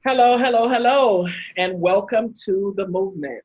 Hello, hello, hello, and welcome to the movement.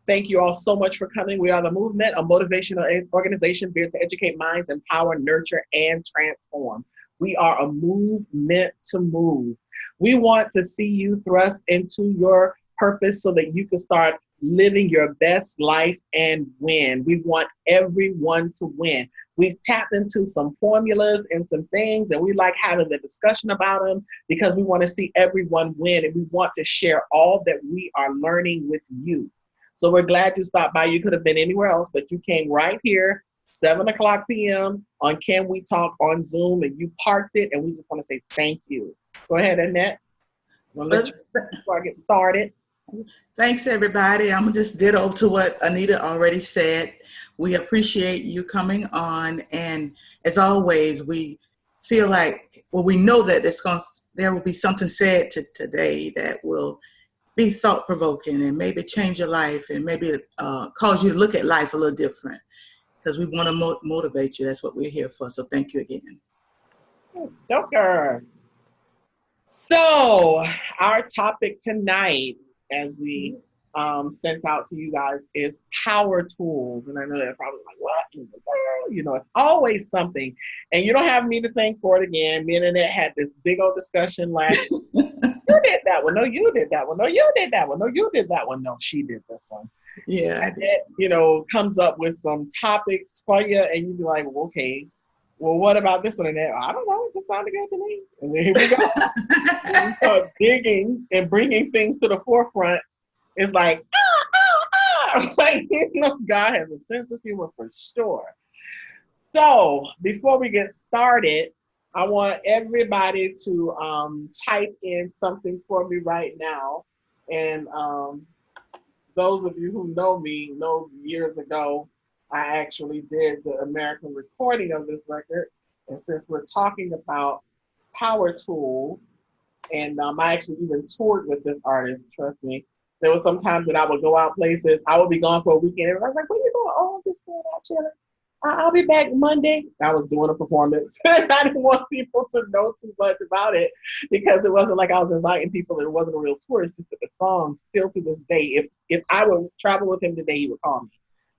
Thank you all so much for coming. We are the movement, a motivational organization here to educate minds, empower, nurture, and transform. We are a movement to move. We want to see you thrust into your purpose so that you can start living your best life and win. We want everyone to win. We've tapped into some formulas and some things, and we like having the discussion about them because we want to see everyone win and we want to share all that we are learning with you. So we're glad you stopped by. You could have been anywhere else, but you came right here, 7 o'clock p.m. on Can We Talk on Zoom, and you parked it, and we just want to say thank you. Go ahead, Annette. I'm going to let you before I get started. Thanks, everybody. I'm just ditto to what Anita already said. We appreciate you coming on, and as always, we feel like, well, we know that there will be something said today that will be thought-provoking and maybe change your life and maybe cause you to look at life a little different because we want to motivate you. That's what we're here for. So thank you again. Joker. So our topic tonight, as we sent out to you guys, is power tools. And I know they're probably like, what in the world? You know, it's always something. And you don't have me to thank for it again. Me and Annette had this big old discussion last You did that one. No, you did that one. No, you did that one. No, you did that one. No, she did this one. Yeah. And it, comes up with some topics for you, and you'd be like, well, okay, well, what about this one and that? I don't know. It just sounded good to me. And then here we go. And we start digging and bringing things to the forefront. It's like, like, God has a sense of humor for sure. So before we get started, I want everybody to type in something for me right now. And those of you who know me know years ago, I actually did the American recording of this record. And since we're talking about power tools, and I actually even toured with this artist, trust me. There was some times that I would go out places. I would be gone for a weekend. And I was like, where you going? Oh, I'm just going out chilling. I'll be back Monday. I was doing a performance. I didn't want people to know too much about it because it wasn't like I was inviting people. It wasn't a real tour. It's just that the song still to this day, if I would travel with him today, he would call me.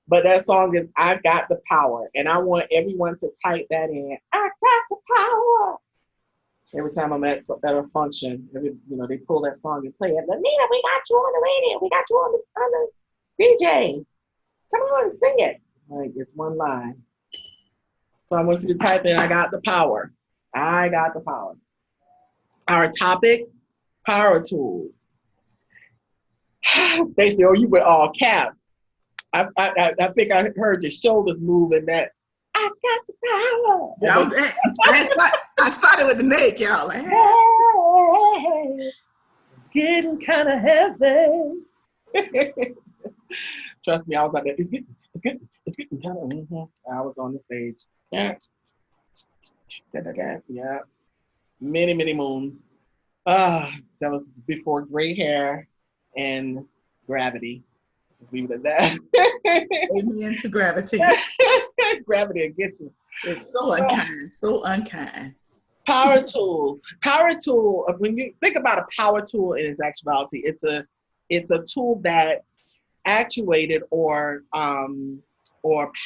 But that song is I Got the Power. And I want everyone to type that in. I got the power. Every time I'm at a function, they pull that song and play it. Lanita, we got you on the radio. We got you on the DJ. Come on, sing it. Like, it's one line. So I want you to type in, I got the power. I got the power. Our topic, power tools. Stacey, you with all caps. I think I heard your shoulders move in that. I got the power. I started with the neck, y'all. Like, hey, it's getting kind of heavy. Trust me, I was like, it's getting kind of. I was on the stage. Yeah. Yeah. Many moons. That was before gray hair and gravity. Leave it at that. Amen to gravity. Gravity will get you. It's so unkind, so unkind. Power tools. Power tool. When you think about a power tool in its actuality, it's a tool that's actuated or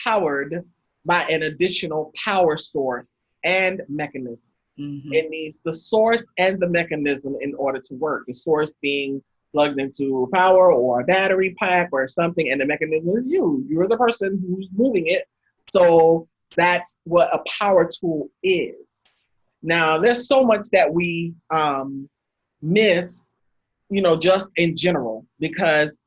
powered by an additional power source and mechanism. Mm-hmm. It needs the source and the mechanism in order to work. The source being plugged into power or a battery pack or something, and the mechanism is you. You're the person who's moving it. So that's what a power tool is. Now, there's so much that we miss, just in general, because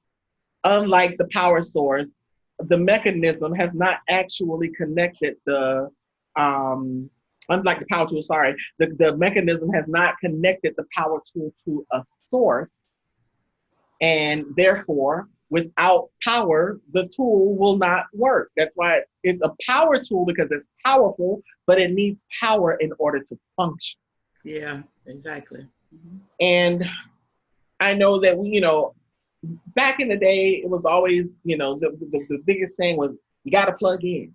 unlike the power source, the mechanism has not actually connected unlike the power tool, the mechanism has not connected the power tool to a source. And therefore, without power, the tool will not work. That's why it's a power tool, because it's powerful, but it needs power in order to function. Yeah, exactly. Mm-hmm. And I know that back in the day, it was always, the biggest saying was, you got to plug in.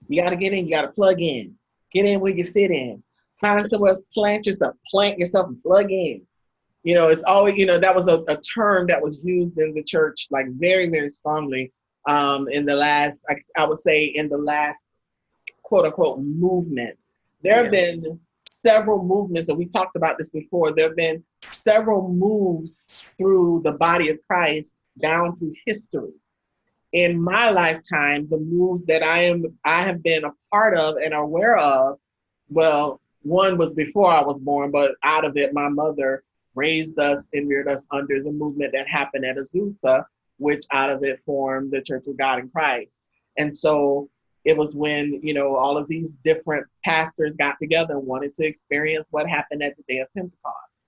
You got to get in, you got to plug in. Get in where you fit in. Find somewhere else, plant yourself and plug in. You know, it's always, you know, that was a term that was used in the church like very, very strongly in the last, I would say in the last quote unquote movement. There have Yeah. been several movements, and we talked about this before. There have been several moves through the body of Christ down through history. In my lifetime, the moves that I have been a part of and aware of, well, one was before I was born, but out of it, my mother raised us and reared us under the movement that happened at Azusa, which out of it formed the Church of God in Christ. And so it was when, you know, all of these different pastors got together and wanted to experience what happened at the day of Pentecost.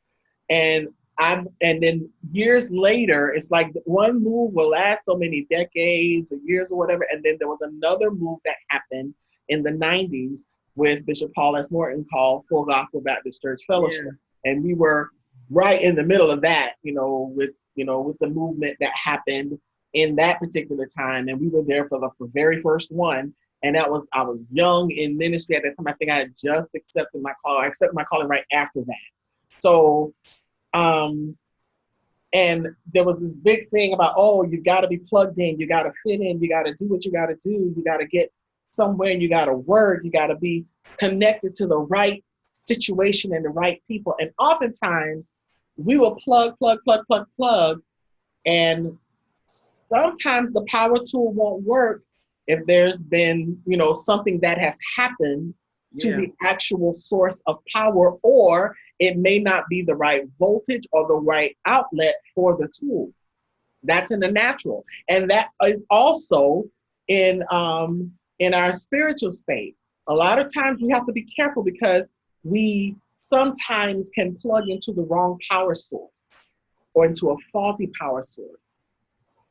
And and then years later, it's like one move will last so many decades or years or whatever. And then there was another move that happened in the 90s with Bishop Paul S. Morton called Full Gospel Baptist Church Fellowship. Yeah. And we were right in the middle of that, you know, with the movement that happened in that particular time. And we were there for the very first one. And that was, I was young in ministry at that time. I think I had just accepted my call. I accepted my calling right after that. So, and there was this big thing about, oh, you got to be plugged in, you got to fit in, you got to do what you got to do, you got to get somewhere, and you got to work, you got to be connected to the right situation and the right people. And oftentimes we will plug, and sometimes the power tool won't work if there's been, you know, something that has happened to Yeah. the actual source of power, or it may not be the right voltage or the right outlet for the tool. That's in the natural. And that is also in our spiritual state. A lot of times we have to be careful because we sometimes can plug into the wrong power source or into a faulty power source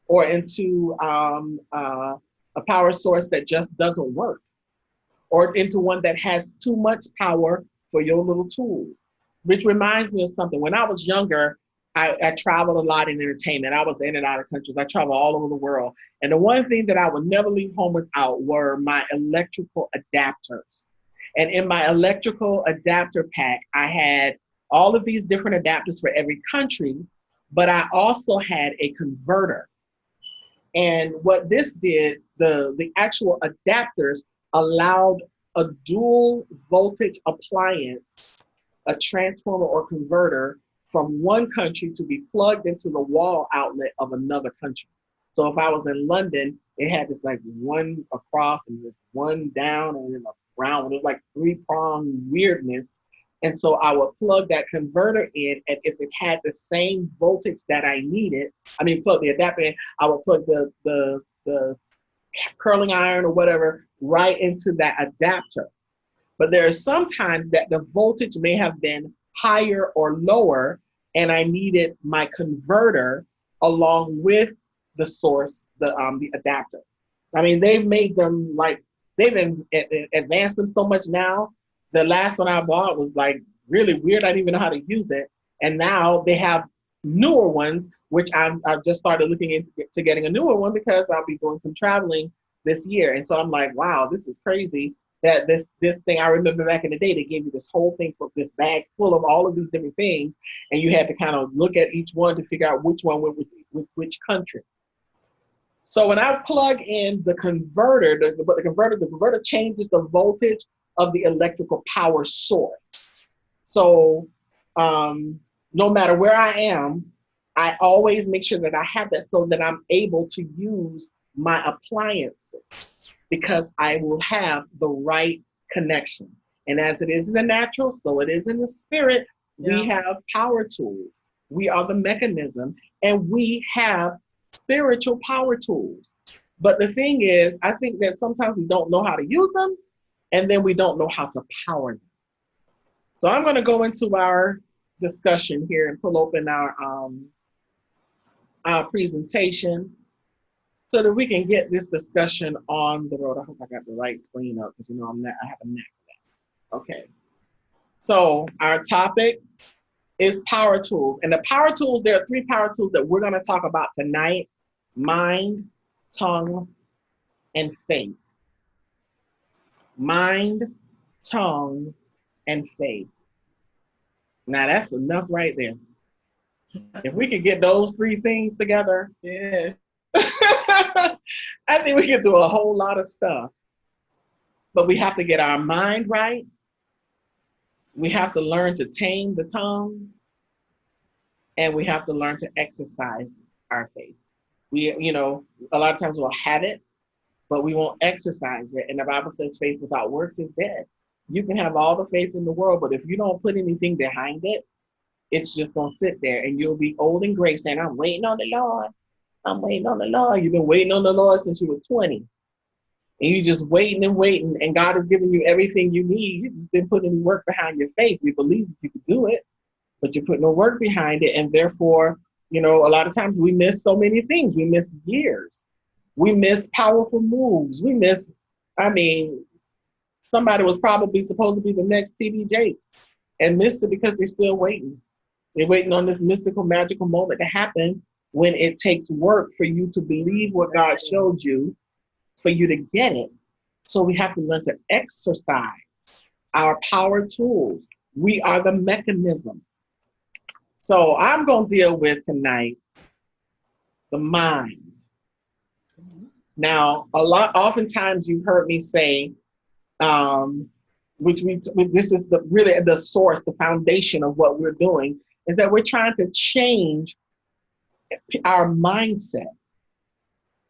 or into a power source that just doesn't work, or into one that has too much power for your little tool. Which reminds me of something. When I was younger, I traveled a lot in entertainment. I was in and out of countries. I traveled all over the world. And the one thing that I would never leave home without were my electrical adapters. And in my electrical adapter pack, I had all of these different adapters for every country, but I also had a converter. And what this did, the actual adapters allowed a dual voltage appliance, a transformer or converter from one country to be plugged into the wall outlet of another country. So if I was in London, it had this like one across and this one down and then a round. It was like three-pronged weirdness. And so I would plug that converter in, and if it had the same voltage that I needed, I mean, plug the adapter in, I would plug the curling iron or whatever right into that adapter. But there are sometimes that the voltage may have been higher or lower, and I needed my converter along with the source, the adapter. I mean, they've made them like, advanced them so much now. The last one I bought was like really weird. I didn't even know how to use it. And now they have newer ones, which I've just started looking into getting a newer one because I'll be doing some traveling this year. And so I'm like, wow, this is crazy that this thing, I remember back in the day, they gave you this whole thing, for this bag full of all of these different things. And you had to kind of look at each one to figure out which one went with which country. So when I plug in the converter, the converter changes the voltage of the electrical power source. So no matter where I am, I always make sure that I have that so that I'm able to use my appliances because I will have the right connection. And as it is in the natural, so it is in the spirit. We have power tools. We are the mechanism, and we have spiritual power tools. But the thing is, I think that sometimes we don't know how to use them, and then we don't know how to power them. So I'm going to go into our discussion here and pull open our presentation so that we can get this discussion on the road. I hope I got the right screen up because I have a knack for that. Okay. So our topic is power tools. And the power tools, there are 3 power tools that we're going to talk about tonight: mind, tongue, and faith. Mind, tongue, and faith. Now that's enough right there. If we could get those three things together, Yes. I think we could do a whole lot of stuff. But we have to get our mind right. We have to learn to tame the tongue, and we have to learn to exercise our faith. A lot of times we'll have it, but we won't exercise it. And the Bible says faith without works is dead. You can have all the faith in the world, but if you don't put anything behind it, it's just going to sit there and you'll be old and gray saying, I'm waiting on the Lord. I'm waiting on the Lord. You've been waiting on the Lord since you were 20. And you just waiting and waiting, and God has given you everything you need. You just didn't put any work behind your faith. You believe that you could do it, but you put no work behind it. And therefore, a lot of times we miss so many things. We miss years. We miss powerful moves. Somebody was probably supposed to be the next TD Jakes and missed it because they're still waiting. They're waiting on this mystical, magical moment to happen when it takes work for you to believe what God showed you, for you to get it. So we have to learn to exercise our power tools. We are the mechanism. So I'm going to deal with tonight the mind. Now, oftentimes you've heard me say, this is really the source, the foundation of what we're doing, is that we're trying to change our mindset.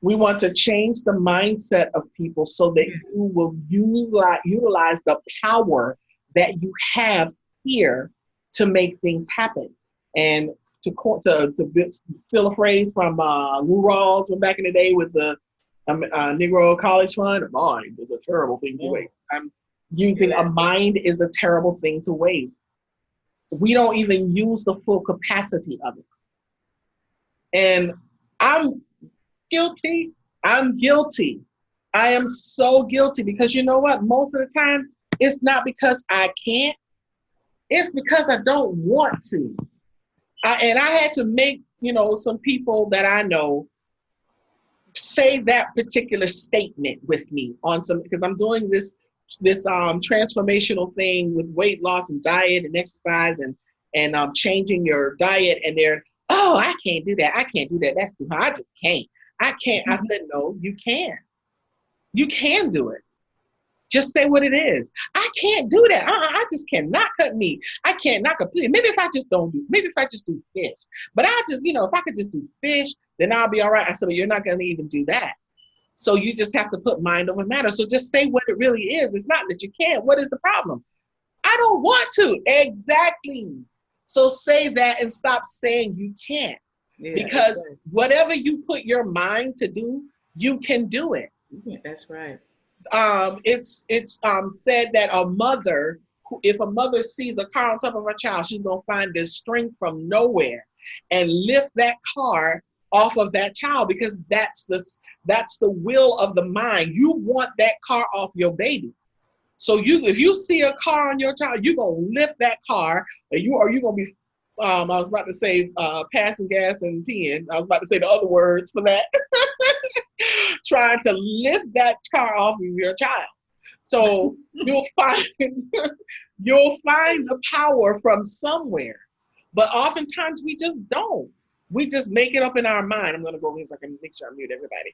We want to change the mindset of people so that you will utilize the power that you have here to make things happen. And to steal a phrase from Lou Rawls from back in the day with the Negro College Fund, a mind is a terrible thing to waste. I'm using a mind is a terrible thing to waste. We don't even use the full capacity of it. And I'm guilty. I'm guilty. I am so guilty because you know what? Most of the time, it's not because I can't. It's because I don't want to. And I had to make, some people that I know say that particular statement with me because I'm doing this transformational thing with weight loss and diet and exercise and changing your diet. And they're, oh, I can't do that. I can't do that. That's too hard. I just can't. I can't. I said, no, you can. You can do it. Just say what it is. I can't do that. I just cannot cut meat. I can't not completely. Maybe if I just do fish. But if I could just do fish, then I'll be all right. I said, well, you're not going to even do that. So you just have to put mind over matter. So just say what it really is. It's not that you can't. What is the problem? I don't want to. Exactly. So say that and stop saying you can't. Yeah, because whatever you put your mind to do, you can do it. Yeah, that's right. It's said that if a mother sees a car on top of her child, she's gonna find this strength from nowhere and lift that car off of that child, because that's the will of the mind. You want that car off your baby. So if you see a car on your child, you're gonna lift that car, or you're gonna be I was about to say passing gas and peeing. I was about to say the other words for that. Trying to lift that car off of your child. So you'll find the power from somewhere. But oftentimes we just don't. We just make it up in our mind. I'm gonna go here so I can make sure I mute everybody.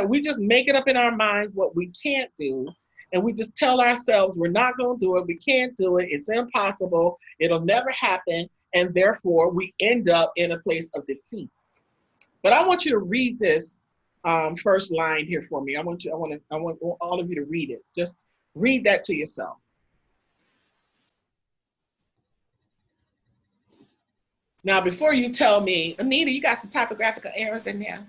We just make it up in our minds what we can't do. And we just tell ourselves we're not gonna do it, we can't do it, it's impossible, it'll never happen, and therefore we end up in a place of defeat. But I want you to read this first line here for me. I want all of you to read it. Just read that to yourself. Now, before you tell me, Anita, you got some typographical errors in there.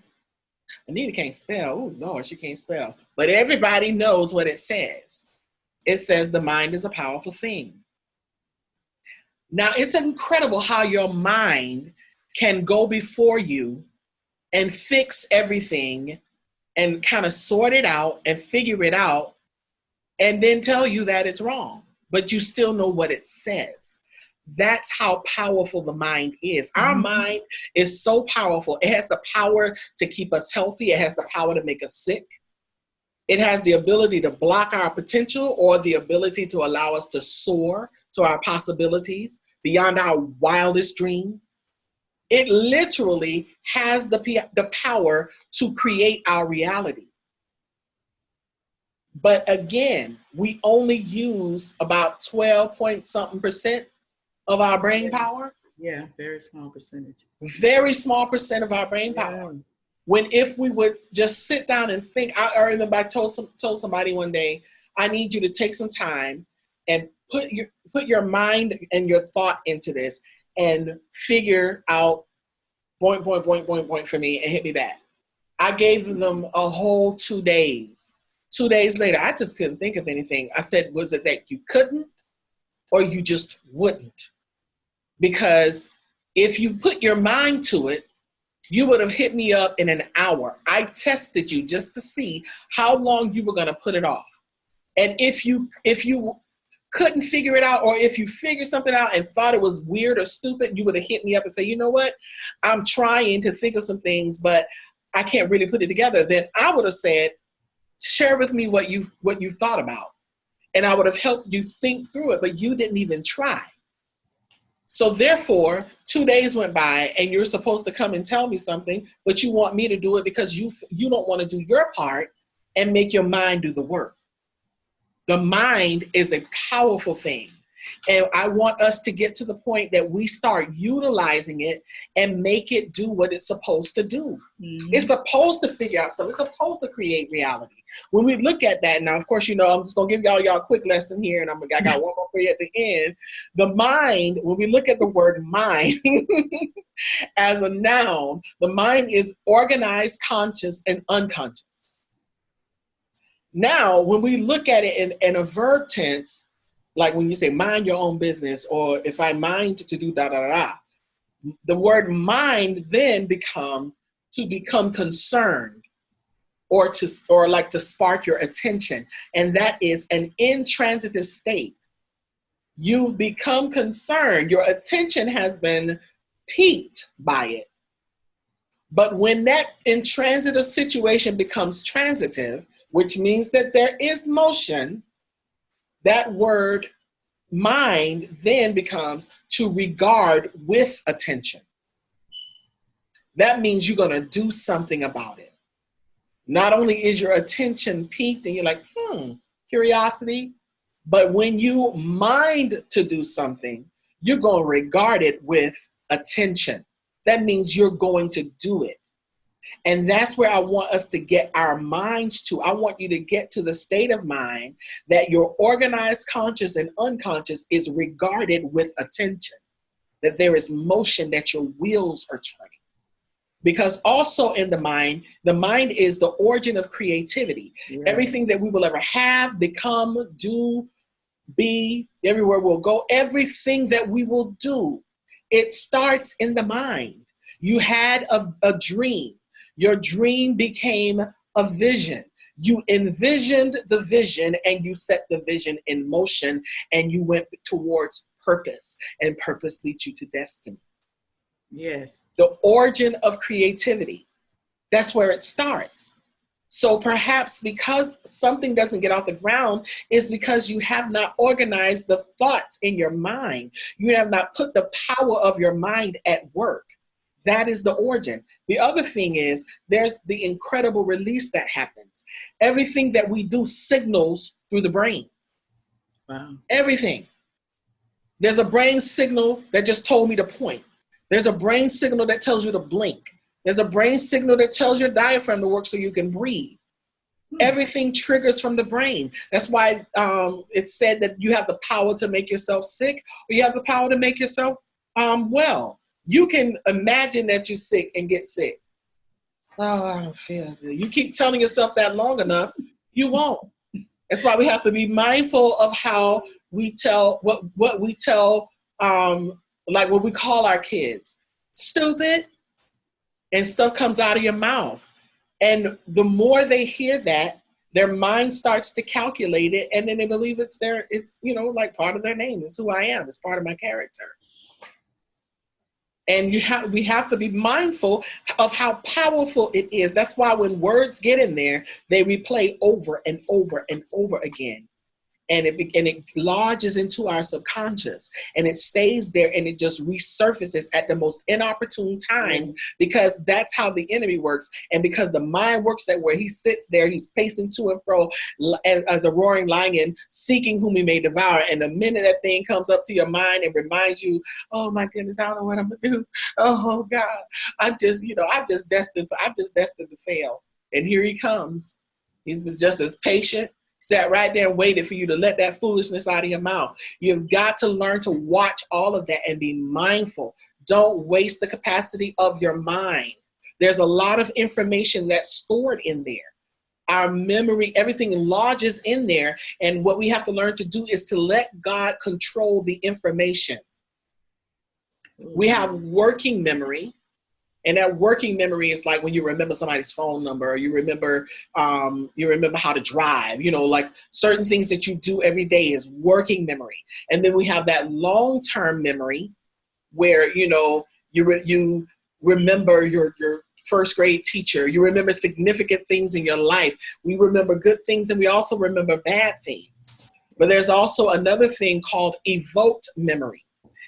Anita can't spell. Oh, Lord, she can't spell. But everybody knows what it says. It says the mind is a powerful thing. Now, it's incredible how your mind can go before you and fix everything and kind of sort it out and figure it out and then tell you that it's wrong, but you still know what it says. That's how powerful the mind is. Our mind is so powerful. It has the power to keep us healthy. It has the power to make us sick. It has the ability to block our potential or the ability to allow us to soar to our possibilities beyond our wildest dreams. It literally has the power to create our reality. But again, we only use about 12 point something percent of our brain power. Yeah, very small percentage. Very small percent of our brain power. When if we would just sit down and think, I remember I told somebody one day, I need you to take some time and put your mind and your thought into this and figure out point for me and hit me back. I gave them a whole 2 days. 2 days later, I just couldn't think of anything. I said, was it that you couldn't or you just wouldn't? Because if you put your mind to it, you would have hit me up in an hour. I tested you just to see how long you were going to put it off. And if you couldn't figure it out, or if you figured something out and thought it was weird or stupid, you would have hit me up and say, you know what? I'm trying to think of some things, but I can't really put it together. Then I would have said, share with me what you thought about. And I would have helped you think through it, but you didn't even try. So therefore, 2 days went by and you're supposed to come and tell me something, but you want me to do it because you don't want to do your part and make your mind do the work. The mind is a powerful thing. And I want us to get to the point that we start utilizing it and make it do what it's supposed to do. Mm-hmm. It's supposed to figure out stuff. It's supposed to create reality. When we look at that, now, of course, I'm just going to give y'all a quick lesson here, and I got one more for you at the end. The mind, when we look at the word mind as a noun, the mind is organized, conscious, and unconscious. Now, when we look at it in a verb tense, like when you say mind your own business, or if I mind to do da da da, the word mind then becomes to become concerned, or like to spark your attention, and that is an intransitive state. You've become concerned. Your attention has been piqued by it. But when that intransitive situation becomes transitive, which means that there is motion, that word mind then becomes to regard with attention. That means you're going to do something about it. Not only is your attention piqued and you're like, curiosity, but when you mind to do something, you're going to regard it with attention. That means you're going to do it. And that's where I want us to get our minds to. I want you to get to the state of mind that your organized conscious and unconscious is regarded with attention, that there is motion, that your wheels are turning. Because also in the mind is the origin of creativity. Yeah. Everything that we will ever have, become, do, be, everywhere we'll go, everything that we will do, it starts in the mind. You had a dream. Your dream became a vision. You envisioned the vision and you set the vision in motion and you went towards purpose, and purpose leads you to destiny. Yes. The origin of creativity. That's where it starts. So perhaps because something doesn't get off the ground is because you have not organized the thoughts in your mind. You have not put the power of your mind at work. That is the origin. The other thing is there's the incredible release that happens. Everything that we do signals through the brain. Wow. Everything. There's a brain signal that just told me to point. There's a brain signal that tells you to blink. There's a brain signal that tells your diaphragm to work so you can breathe. Everything triggers from the brain. That's why it's said that you have the power to make yourself sick, or you have the power to make yourself well. You can imagine that you're sick and get sick. Oh, I don't feel good. You keep telling yourself that long enough, you won't. That's why we have to be mindful of how we tell what we tell, like what we call our kids. Stupid, and stuff comes out of your mouth. And the more they hear that, their mind starts to calculate it, and then they believe it's like part of their name. It's who I am. It's part of my character. And we have to be mindful of how powerful it is. That's why when words get in there, they replay over and over and over again. and it lodges into our subconscious, and it stays there, and it just resurfaces at the most inopportune times, because that's how the enemy works. And because the mind works that way, he sits there, he's pacing to and fro as a roaring lion, seeking whom he may devour. And the minute that thing comes up to your mind and reminds you, oh my goodness, I don't know what I'm gonna do. Oh God, I'm just destined to fail. And here he comes. He's just as patient, sat right there and waited for you to let that foolishness out of your mouth. You've got to learn to watch all of that and be mindful. Don't waste the capacity of your mind. There's a lot of information that's stored in there. Our memory, everything lodges in there. And what we have to learn to do is to let God control the information. We have working memory. And that working memory is like when you remember somebody's phone number, or you remember how to drive, like certain things that you do every day is working memory. And then we have that long-term memory where, you remember your first grade teacher, you remember significant things in your life. We remember good things, and we also remember bad things. But there's also another thing called evoked memory.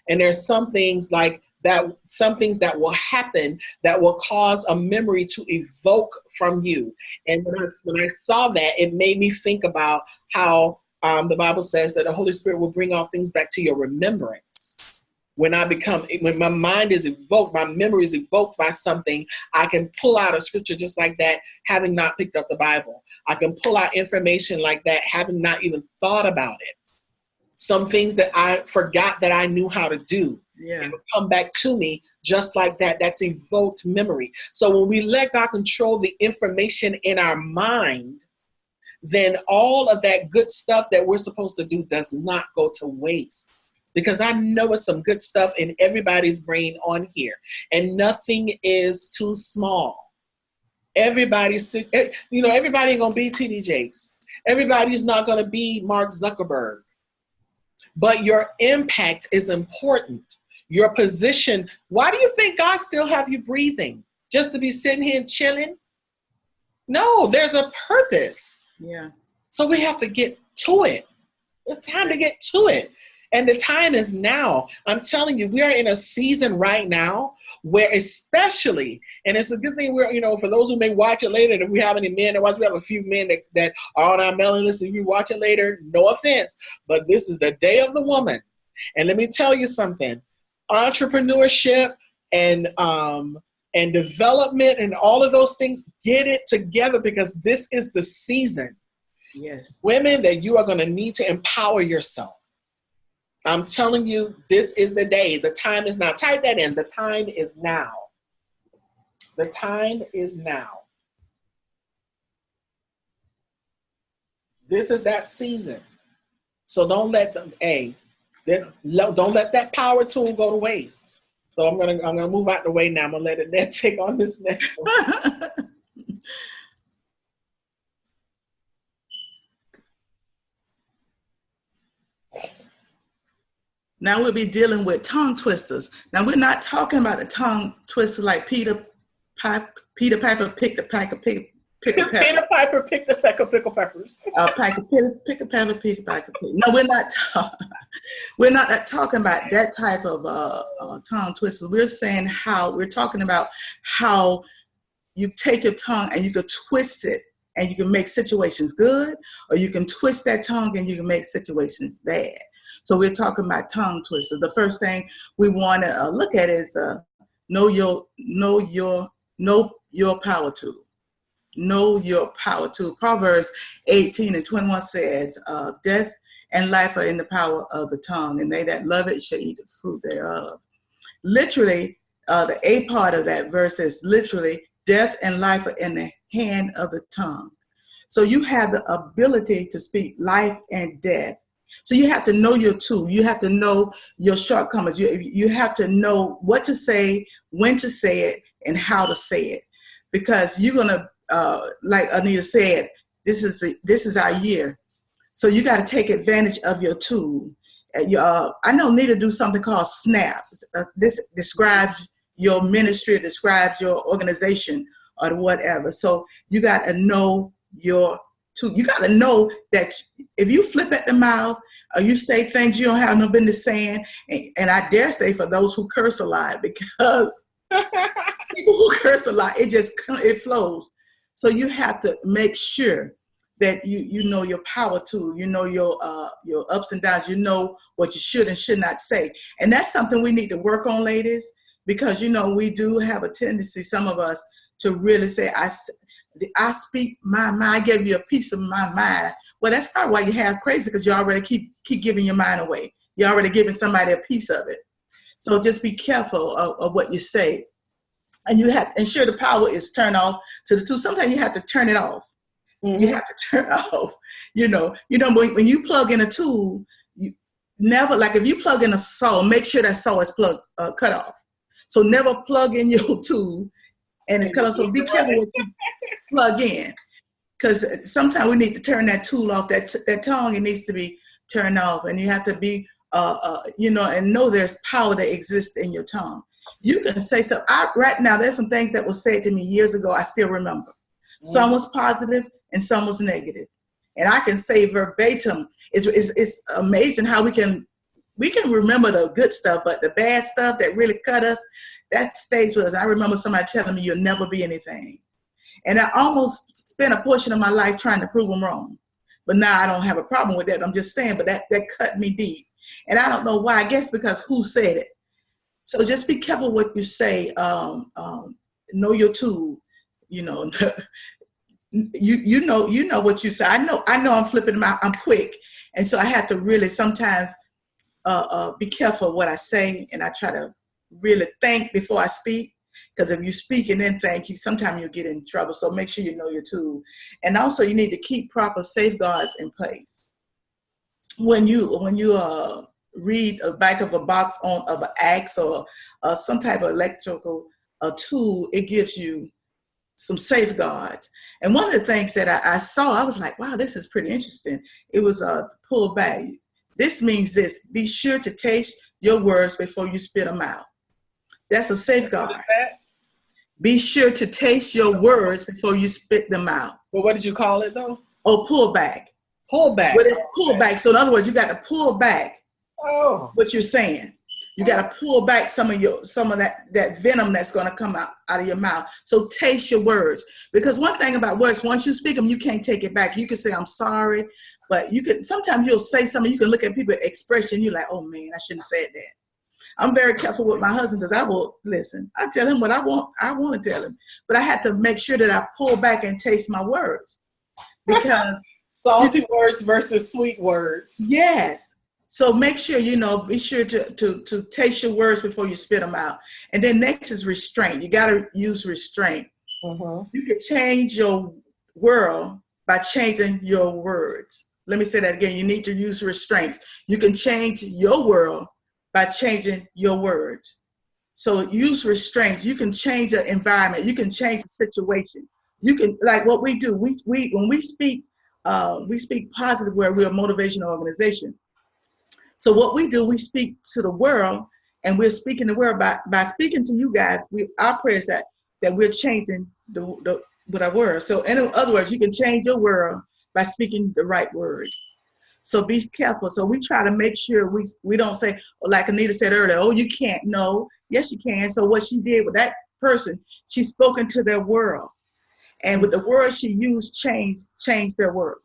And there's some things that will happen that will cause a memory to evoke from you. And when I saw that, it made me think about how the Bible says that the Holy Spirit will bring all things back to your remembrance. When my mind is evoked, my memory is evoked by something, I can pull out a scripture just like that, having not picked up the Bible. I can pull out information like that, having not even thought about it. Some things that I forgot that I knew how to do. It will come back to me just like that. That's evoked memory. So when we let God control the information in our mind, then all of that good stuff that we're supposed to do does not go to waste. Because I know it's some good stuff in everybody's brain on here, and nothing is too small. Everybody's, everybody ain't gonna be T.D. Jakes. Everybody's not gonna be Mark Zuckerberg. But your impact is important. Your position. Why do you think God still have you breathing? Just to be sitting here and chilling? No, there's a purpose. Yeah. So we have to get to it. It's time to get to it. And the time is now. I'm telling you, we are in a season right now where especially, and it's a good thing for those who may watch it later, and if we have any men that watch, we have a few men that are on our mailing list. If you watch it later, no offense, but this is the day of the woman. And let me tell you something, entrepreneurship and development and all of those things, get it together, because this is the season. Yes. Women, that you are going to need to empower yourself. I'm telling you, this is the day. The time is now. Type that in. The time is now. The time is now. This is that season. So don't let don't let that power tool go to waste. So I'm gonna move out the way now. I'm gonna let Annette take on this next one. Now we'll be dealing with tongue twisters. Now we're not talking about a tongue twister like Peter Piper picked a pack of pickle peppers. Peter Piper picked a peck of pickle peppers. Pickle pepper. No, we're not talking about that type of tongue twister. We're talking about how you take your tongue and you can twist it and you can make situations good, or you can twist that tongue and you can make situations bad. So we're talking about tongue twisters. The first thing we want to look at is know your power tool. Know your power tool. Proverbs 18:21 says, "Death and life are in the power of the tongue, and they that love it shall eat the fruit thereof." Literally, the A part of that verse is literally, death and life are in the hand of the tongue. So you have the ability to speak life and death. So you have to know your tool. You have to know your shortcomings. You have to know what to say, when to say it, and how to say it. Because you're gonna, like Anita said, this is our year. So you got to take advantage of your tool. I know Anita do something called SNAP. This describes your ministry, describes your organization, or whatever. So you got to know your You got to know that if you flip at the mouth or you say things you don't have no business saying, and I dare say for those who curse a lot, because people who curse a lot, it flows. So you have to make sure that you know your power tool, you know your ups and downs, you know what you should and should not say. And that's something we need to work on, ladies, because we do have a tendency, some of us, to really say, I speak my mind, I give you a piece of my mind. Well, that's probably why you have crazy, because you already keep giving your mind away. You're already giving somebody a piece of it. So just be careful of what you say. And you have to ensure the power is turned off to the tool. Sometimes you have to turn it off. Mm-hmm. You have to turn it off. When you plug in a tool, you never, like if you plug in a saw, make sure that saw is cut off. So never plug in your tool and it's cut off. So be careful what you plug in, because sometimes we need to turn that tool off. That tongue, it needs to be turned off, and you have to be, and know there's power that exists in your tongue. You can say something. Right now, there's some things that were said to me years ago. I still remember. Mm-hmm. Some was positive and some was negative, and I can say verbatim. It's amazing how we can remember the good stuff, but the bad stuff that really cut us, that stays with us. I remember somebody telling me, "You'll never be anything," and I almost spent a portion of my life trying to prove them wrong. But now I don't have a problem with that. I'm just saying, but that cut me deep, and I don't know why. I guess because who said it. So just be careful what you say. Know your tool. You know what you say. I know I'm flipping them out. I'm quick. And so I have to really sometimes be careful what I say. And I try to really think before I speak. Because if you speak and then think, sometimes you'll get in trouble. So make sure you know your tool. And also you need to keep proper safeguards in place. When you read the back of a box of an axe or some type of electrical tool, it gives you some safeguards. And one of the things that I saw, I was like, wow, this is pretty interesting. It was pull back. This means this: be sure to taste your words before you spit them out. That's a safeguard. What is that? Be sure to taste your words before you spit them out. Well, what did you call it though? Oh, pull back. Pull back. Pull back. So in other words, you got to pull back what you're saying. You got to pull back some of that venom that's going to come out of your mouth. So taste your words, because one thing about words, once you speak them, you can't take it back. You can say, I'm sorry, but sometimes you'll say something, you can look at people's expression, you're like, oh man, I shouldn't have said that. I'm very careful with my husband, because I will listen. I tell him what I want to tell him, but I have to make sure that I pull back and taste my words, because salty words versus sweet words. Yes. So make sure, be sure to taste your words before you spit them out. And then next is restraint. You got to use restraint. Mm-hmm. You can change your world by changing your words. Let me say that again. You need to use restraints. You can change your world by changing your words. So use restraints. You can change the environment. You can change the situation. You can, like what we do. We when we speak positive, where we're a motivational organization. So what we do, we speak to the world, and we're speaking the world by speaking to you guys. Our prayer is that we're changing with our words. So in other words, you can change your world by speaking the right word. So be careful. So we try to make sure we don't say, like Anita said earlier, oh, you can't. No, yes, you can. So what she did with that person, she spoke into their world. And with the words she used, changed their world.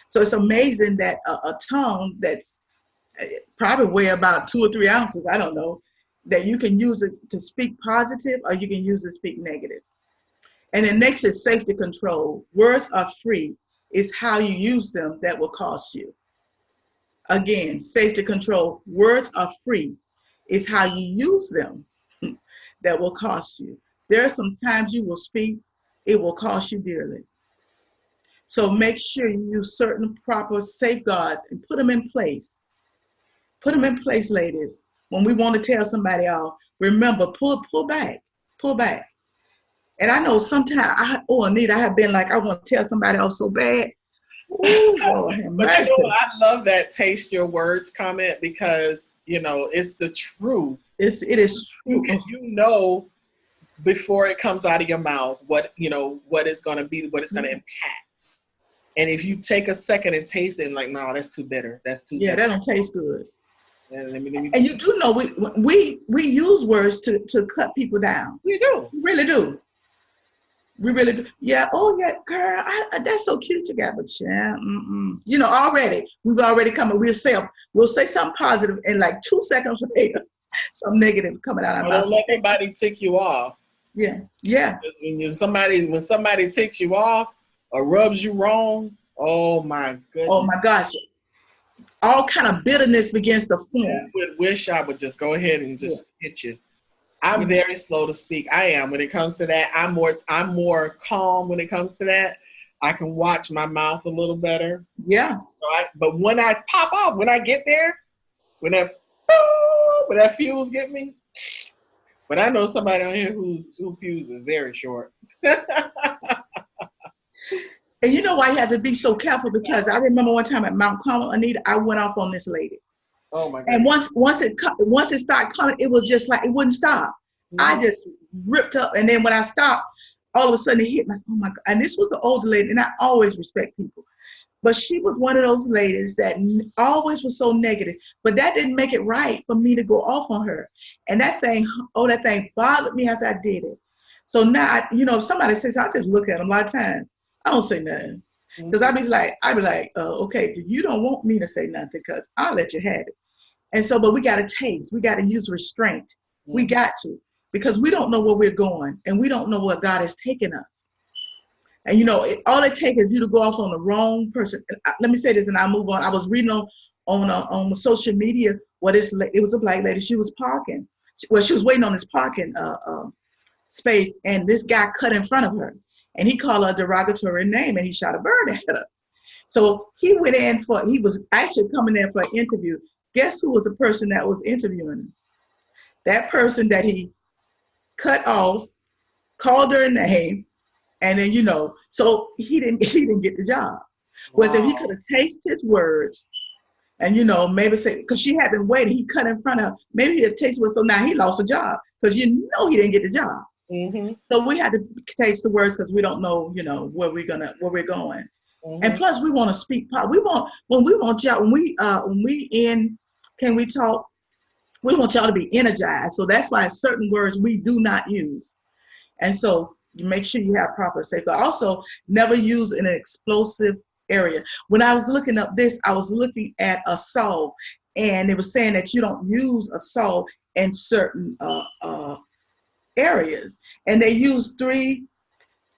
So it's amazing that a tongue that's probably weigh about 2 or 3 ounces, I don't know, that you can use it to speak positive or you can use it to speak negative. And then next is safety control. Words are free. It's how you use them that will cost you. Again, safety control. Words are free. It's how you use them that will cost you. There are some times you will speak, it will cost you dearly. So make sure you use certain proper safeguards and put them in place. Put them in place, ladies. When we want to tell somebody off, remember, pull back. And I know sometimes, Anita, I have been like, I want to tell somebody off so bad. Ooh, Lord, but I love that taste your words comment, because, it's the truth. It is true. Before it comes out of your mouth, what it's going to be, what it's going to impact. And if you take a second and taste it, and like, no, that's too bitter. That's too Yeah, bitter. that don't taste good. And you do know we use words to cut people down. We do. We really do. We really do. Yeah. Oh, yeah, girl. That's so cute you got, but yeah, you know, we've already come and we'll say something positive, and like 2 seconds later, some negative coming out of our mouth. Don't let anybody tick you off. Yeah. Yeah. When somebody ticks you off or rubs you wrong, oh my goodness. Oh my gosh. All kind of bitterness begins to form. I would wish I would just go ahead and just hit you. I'm very slow to speak. I am when it comes to that. I'm more calm when it comes to that. I can watch my mouth a little better. Yeah. But when I pop off, when I get there, when that fuse get me. But I know somebody on here whose fuse is very short. And you know why you have to be so careful? Because I remember one time at Mount Carmel, Anita, I went off on this lady. Oh my God. And once it started coming, it was just like it wouldn't stop. I just ripped up, and then when I stopped, all of a sudden it hit me. I said, oh my God! And this was an older lady, and I always respect people, but she was one of those ladies that always was so negative. But that didn't make it right for me to go off on her. And that thing bothered me after I did it. So now, if somebody says, I just look at them a lot of times. I don't say nothing. Because I'd be like, okay, you don't want me to say nothing because I'll let you have it. And so, but we got to taste. We got to use restraint. We got to, because we don't know where we're going and we don't know where God has taken us. And, all it takes is you to go off on the wrong person. Let me say this and I'll move on. I was reading on social media it was a black lady. She was parking. She was waiting on this parking space, and this guy cut in front of her. And he called her a derogatory name, and he shot a bird at her. So he was actually coming in for an interview. Guess who was the person that was interviewing him? That person that he cut off, called her a name, and then, so he didn't get the job. Whereas if he could have tasted his words and, maybe say, because she had been waiting, he cut in front of her, maybe he had tasted words, so now he lost a job because he didn't get the job. Mm-hmm. So we had to taste the words because we don't know, where we're going. Mm-hmm. And plus, we want to speak. We want y'all. Can we talk? We want y'all to be energized. So that's why certain words we do not use. And so you make sure you have proper safeguard. Also, never use in an explosive area. When I was looking up this, I was looking at a saw, and it was saying that you don't use a saw in certain areas, and they used three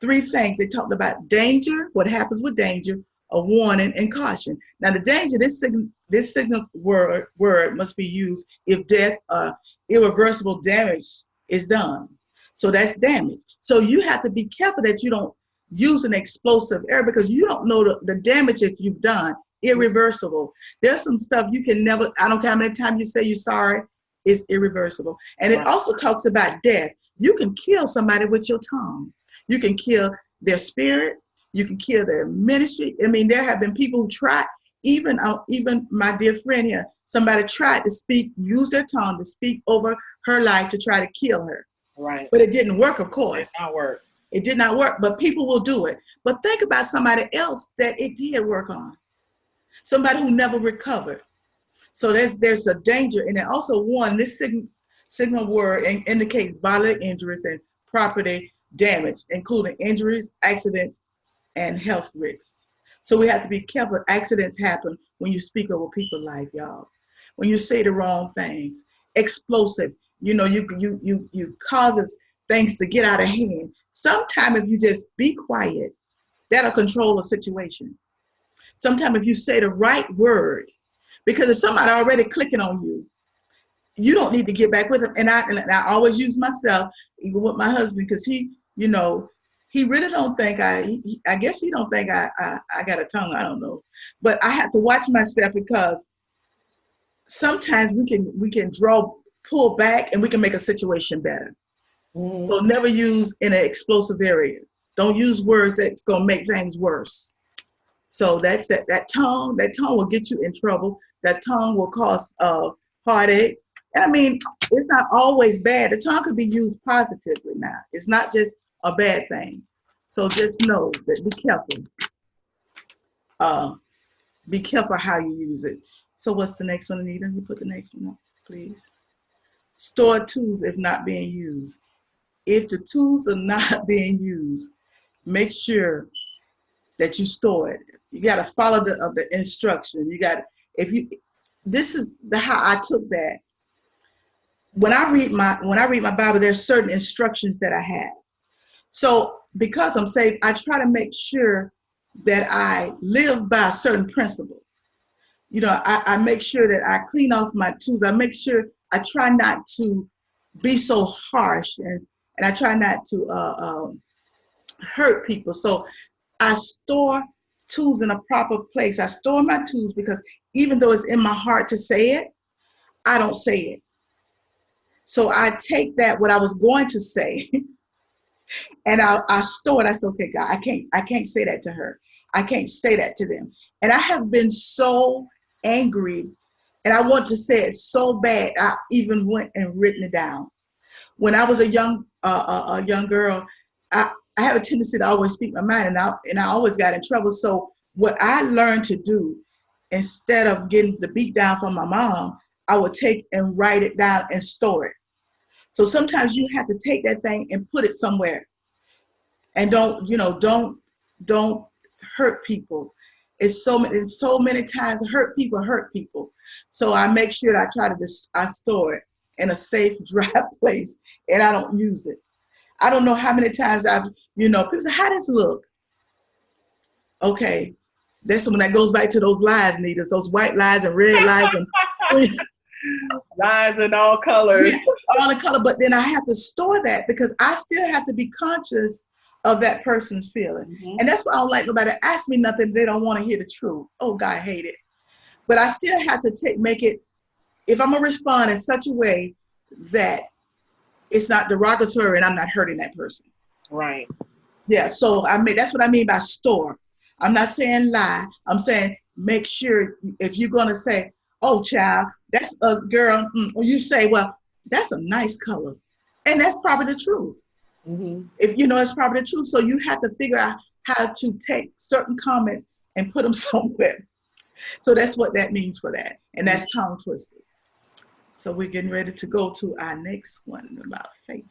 things. They talked about danger, what happens with danger, a warning, and caution. Now the danger, this signal word must be used if death or irreversible damage is done. So that's damage. So you have to be careful that you don't use an explosive area because you don't know the damage that you've done, irreversible. There's some stuff you can never, I don't care how many times you say you're sorry, it's irreversible. And it also talks about death. You can kill somebody with your tongue. You can kill their spirit. You can kill their ministry. I mean, there have been people who tried, even my dear friend here, somebody tried to use their tongue to speak over her life to try to kill her. Right. But it didn't work, of course. It did not work. It did not work, but people will do it. But think about somebody else that it did work on. Somebody who never recovered. So there's a danger. And then also this signal word indicates bodily injuries and property damage, including injuries, accidents, and health risks. So we have to be careful. Accidents happen when you speak over people's life, y'all. When you say the wrong things, explosive. You causes things to get out of hand. Sometimes if you just be quiet, that'll control a situation. Sometimes if you say the right word, because if somebody already clicking on you, you don't need to get back with them. And I always use myself, even with my husband, because he really don't think I guess he don't think I got a tongue. I don't know. But I have to watch myself because sometimes we can pull back and we can make a situation better. Mm-hmm. So never use in an explosive area. Don't use words that's going to make things worse. So that's that tongue will get you in trouble. That tongue will cause heartache. And I mean, it's not always bad. The tongue could be used positively now. It's not just a bad thing. So just know that, be careful. uh, be careful how you use it. So what's the next one, Anita? You put the next one up, please. Store tools if not being used. If the tools are not being used, make sure that you store it. You got to follow the instruction. You got, if you, this is how I took that. When I read my Bible, there's certain instructions that I have. So because I'm saved, I try to make sure that I live by a certain principle. You know, I make sure that I clean off my tools. I make sure I try not to be so harsh, and I try not to hurt people. So I store tools in a proper place. I store my tools because even though it's in my heart to say it, I don't say it. So I take that, what I was going to say, and I store it. I say, okay, God, I can't say that to her. I can't say that to them. And I have been so angry, and I want to say it so bad, I even went and written it down. When I was a young girl, I have a tendency to always speak my mind, and I always got in trouble. So what I learned to do, instead of getting the beat down from my mom, I would take and write it down and store it. So sometimes you have to take that thing and put it somewhere, and don't hurt people. It's so many times hurt people. So I make sure that I store it in a safe, dry place, and I don't use it. I don't know how many times people say, how does this look? Okay, that's someone that goes back to those lies, Nita, those white lies and red lies and lies in all colors. All the color, but then I have to store that because I still have to be conscious of that person's feeling. Mm-hmm. And that's why I don't like nobody to ask me nothing. They don't want to hear the truth. Oh, God, I hate it. But I still have to make it, if I'm going to respond in such a way that it's not derogatory and I'm not hurting that person. Right. Yeah, so that's what I mean by store. I'm not saying lie. I'm saying make sure if you're going to say, oh, child, that's a girl, or you say, well, that's a nice color. And that's probably the truth. Mm-hmm. If it's probably the truth. So you have to figure out how to take certain comments and put them somewhere. So that's what that means for that. And that's tongue twisters. So we're getting ready to go to our next one about faith.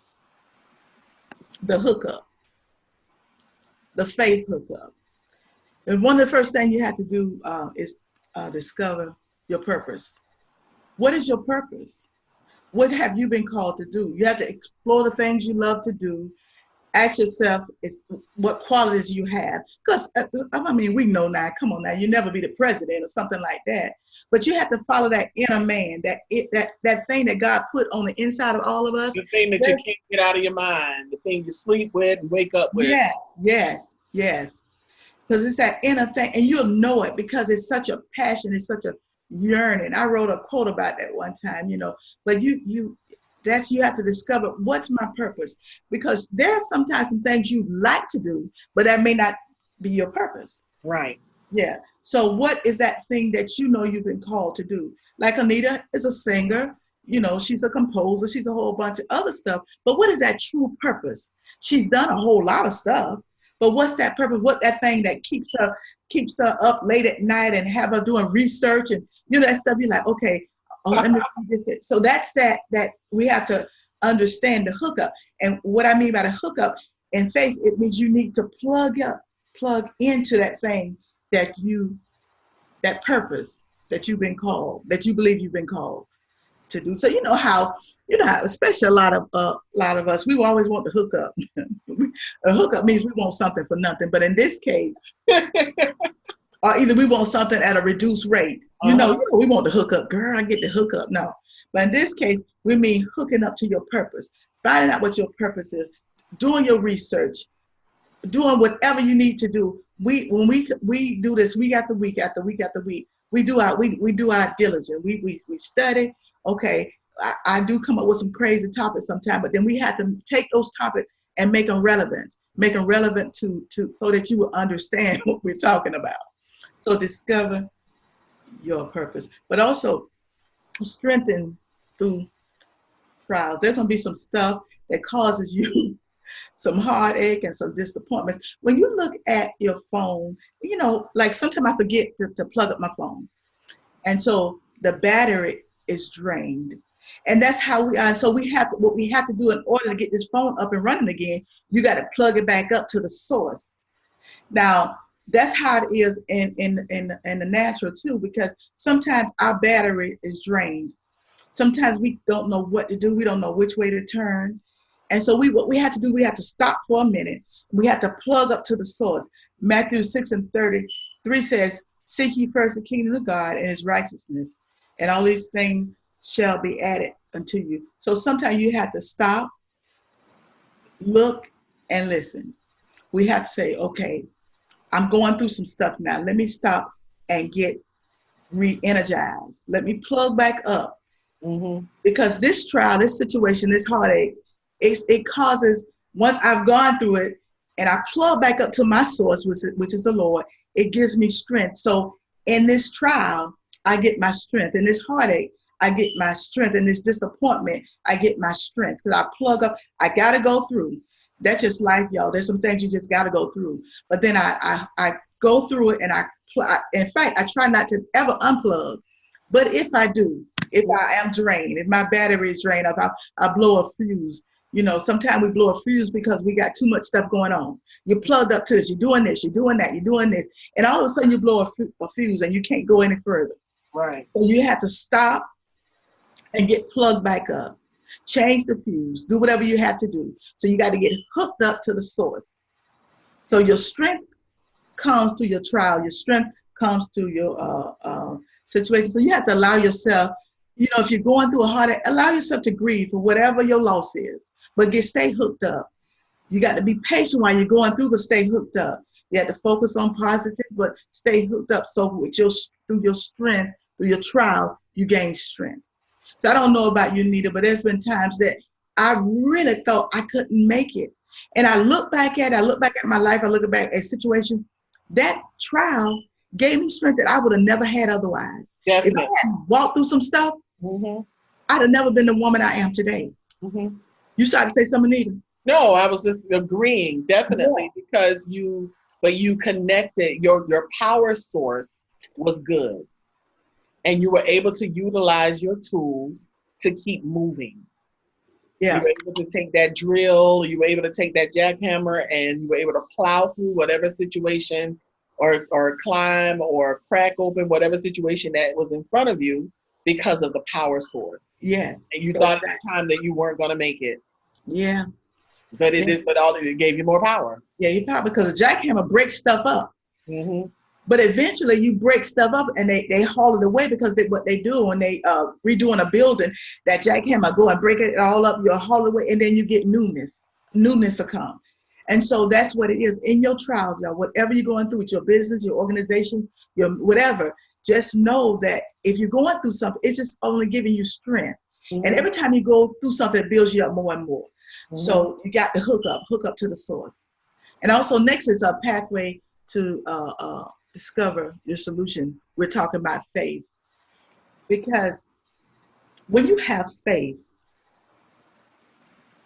The hookup. The faith hookup. And one of the first things you have to do is discover your purpose. What is your purpose? What have you been called to do? You have to explore the things you love to do. Ask yourself what qualities you have. Because, we know now, come on now, you never be the president or something like that. But you have to follow that inner man, that thing that God put on the inside of all of us. The thing that you can't get out of your mind, the thing you sleep with and wake up with. Yeah, yes. Because it's that inner thing, and you'll know it because it's such a passion, it's such a yearning. I wrote a quote about that one time, but you have to discover what's my purpose, because there are sometimes some things you like to do, but that may not be your purpose. Right. Yeah. So what is that thing that you've been called to do? Like Anita is a singer, she's a composer, she's a whole bunch of other stuff. But what is that true purpose? She's done a whole lot of stuff, but what's that purpose? What that thing that keeps her up late at night and have her doing research and that stuff? You're like, okay, let me do this. So that's that we have to understand the hookup. And what I mean by the hookup in faith, it means you need to plug into that thing that purpose that you've been called, that you believe you've been called to do. So how especially a lot of us, we always want the hookup. A hookup means we want something for nothing. But in this case, or either we want something at a reduced rate. We want the hookup. Girl, I get the hookup. No. But in this case, we mean hooking up to your purpose, finding out what your purpose is, doing your research, doing whatever you need to do. When we do this week after week after week after week, we do our diligence. We study. Okay, I do come up with some crazy topics sometimes, but then we have to take those topics and make them relevant to so that you will understand what we're talking about. So discover your purpose, but also strengthen through trials. There's going to be some stuff that causes you some heartache and some disappointments. When you look at your phone, like sometimes I forget to plug up my phone. And so the battery is drained. And that's how we are. So what we have to do in order to get this phone up and running again, you got to plug it back up to the source. Now, that's how it is in the natural too, because sometimes our battery is drained. Sometimes we don't know what to do. We don't know which way to turn. And so what we have to do, we have to stop for a minute. We have to plug up to the source. Matthew 6:33 says, seek ye first the kingdom of God and his righteousness, and all these things shall be added unto you. So sometimes you have to stop, look, and listen. We have to say, okay, I'm going through some stuff now. Let me stop and get re-energized. Let me plug back up. Mm-hmm. Because this trial, this situation, this heartache, it causes, once I've gone through it and I plug back up to my source, which is the Lord, it gives me strength. So in this trial, I get my strength. In this heartache, I get my strength. In this disappointment, I get my strength. Because I plug up, I got to go through. That's just life, y'all. There's some things you just got to go through. But then I go through it, and in fact, I try not to ever unplug. But if I do, if I am drained, if my battery is drained, if I blow a fuse, sometimes we blow a fuse because we got too much stuff going on. You're plugged up to this, you're doing this, you're doing that, you're doing this. And all of a sudden you blow a fuse and you can't go any further. Right. So you have to stop and get plugged back up. Change the fuse, do whatever you have to do. So you got to get hooked up to the source. So your strength comes through your trial. Your strength comes through your situation. So you have to allow yourself, if you're going through a heartache, allow yourself to grieve for whatever your loss is, but stay hooked up. You got to be patient while you're going through, but stay hooked up. You have to focus on positive, but stay hooked up. So through your strength, through your trial, you gain strength. So I don't know about you, Nita, but there's been times that I really thought I couldn't make it. And I look back at my life, I look back at a situation, that trial gave me strength that I would have never had otherwise. Definitely. If I hadn't walked through some stuff, mm-hmm. I'd have never been the woman I am today. Mm-hmm. You started to say something, Nita? No, I was just agreeing, definitely, yeah. Because you connected, your power source was good. And you were able to utilize your tools to keep moving. Yeah. You were able to take that drill, you were able to take that jackhammer, and you were able to plow through whatever situation or climb or crack open whatever situation that was in front of you because of the power source. Yes. And you thought at the time that you weren't going to make it. Yeah. But it gave you more power. Yeah, you power because the jackhammer breaks stuff up. Mm-hmm. But eventually you break stuff up and they haul it away because what they do when they redoing a building, that jackhammer go and break it all up, you'll haul it away, and then you get newness. Newness will come. And so that's what it is. In your trial, y'all, whatever you're going through with your business, your organization, your whatever, just know that if you're going through something, it's just only giving you strength. Mm-hmm. And every time you go through something, it builds you up more and more. Mm-hmm. So you got to hook up to the source. And also next is a pathway to discover your solution. We're talking about faith. Because when you have faith,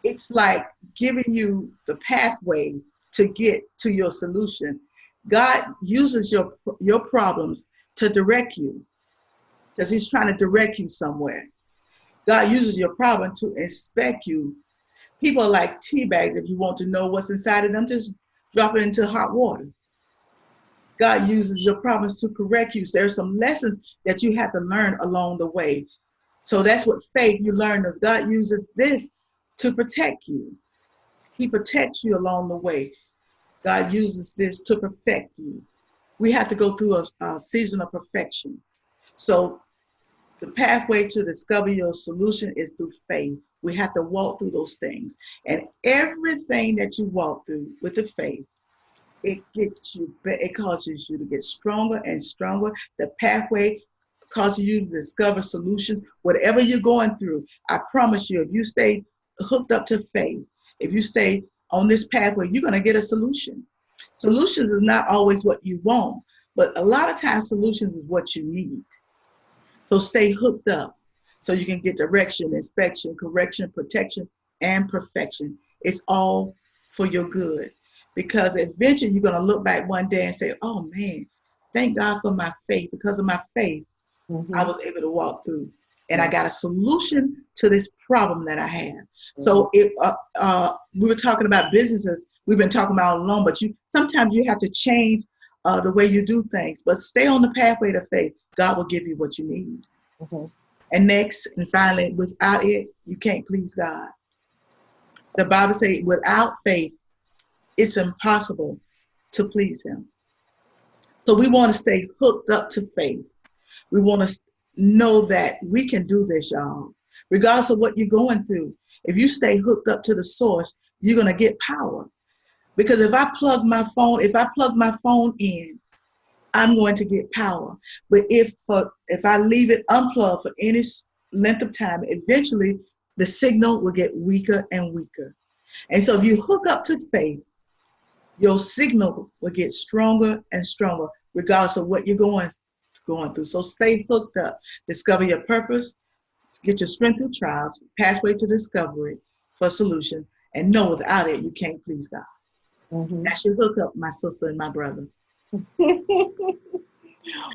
it's like giving you the pathway to get to your solution. God uses your problems to direct you because he's trying to direct you somewhere. God uses your problem to inspect you. People are like tea bags. If you want to know what's inside of them, just drop it into hot water. God uses your problems to correct you. So there's some lessons that you have to learn along the way. So that's what faith you learn is. God uses this to protect you. He protects you along the way. God uses this to perfect you. We have to go through a season of perfection. So the pathway to discover your solution is through faith. We have to walk through those things. And everything that you walk through with the faith, it causes you to get stronger and stronger. The pathway causes you to discover solutions. Whatever you're going through, I promise you, if you stay hooked up to faith, if you stay on this pathway, you're going to get a solution. Solutions is not always what you want, but a lot of times solutions is what you need. So stay hooked up so you can get direction, inspection, correction, protection, and perfection. It's all for your good. Because eventually you're going to look back one day and say, oh man, thank God for my faith. Because of my faith, I was able to walk through. And I got a solution to this problem that I have. So if we were talking about businesses, we've been talking about all along, but sometimes you have to change the way you do things. But stay on the pathway to faith. God will give you what you need. And next, and finally, without it, you can't please God. The Bible says, without faith, it's impossible to please him. So we want to stay hooked up to faith. We want to know that we can do this, y'all. Regardless of what you're going through, if you stay hooked up to the source, you're going to get power. Because if I plug my phone in, I'm going to get power. But if I leave it unplugged for any length of time, eventually the signal will get weaker and weaker. And so if you hook up to faith, your signal will get stronger and stronger, regardless of what you're going through. So stay hooked up. Discover your purpose. Get your strength through trials. Pathway to discovery for solution. And know without it, you can't please God. That's your hook up, my sister and my brother.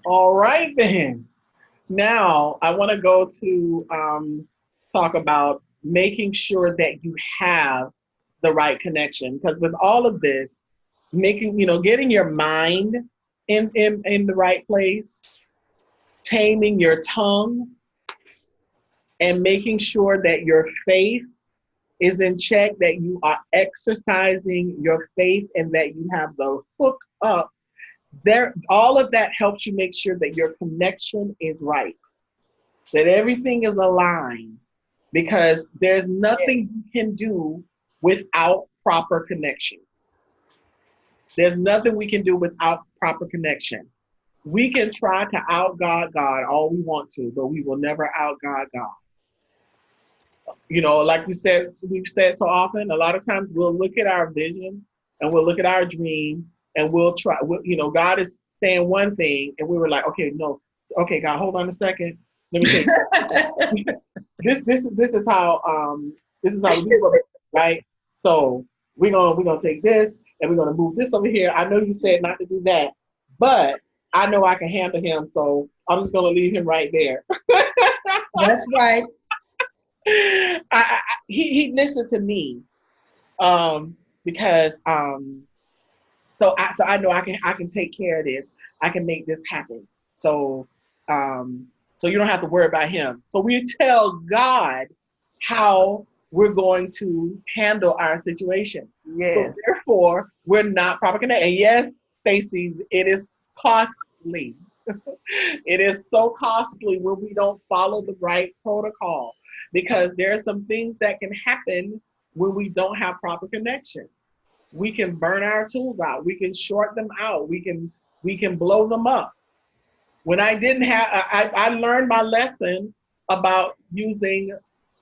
All right, then. Now, I want to go to talk about making sure that you have the right connection. Because with all of this, getting your mind in the right place, taming your tongue, and making sure that your faith is in check, that you are exercising your faith and that you have the hook up there. All of that helps you make sure that your connection is right, that everything is aligned, because there's nothing you can do without proper connection. There's nothing we can do without proper connection. We can try to out-God God all we want to, but we will never out-God God. Like we've said so often, a lot of times we'll look at our vision and we'll look at our dream and we'll try, God is saying one thing and we were like, okay, no, okay, God, hold on a second. Let me take this is how we do it, right? So we're gonna take this and we're gonna move this over here. I know you said not to do that, but I know I can handle him, so I'm just gonna leave him right there. That's right. He listened to me, because so I know I can take care of this. I can make this happen. So you don't have to worry about him. So we tell God how we're going to handle our situation. Yes. So therefore, we're not proper connected. And yes, Stacey, it is costly. It is so costly when we don't follow the right protocol, because there are some things that can happen when we don't have proper connection. We can burn our tools out. We can short them out. We can blow them up. When I didn't have, I learned my lesson about using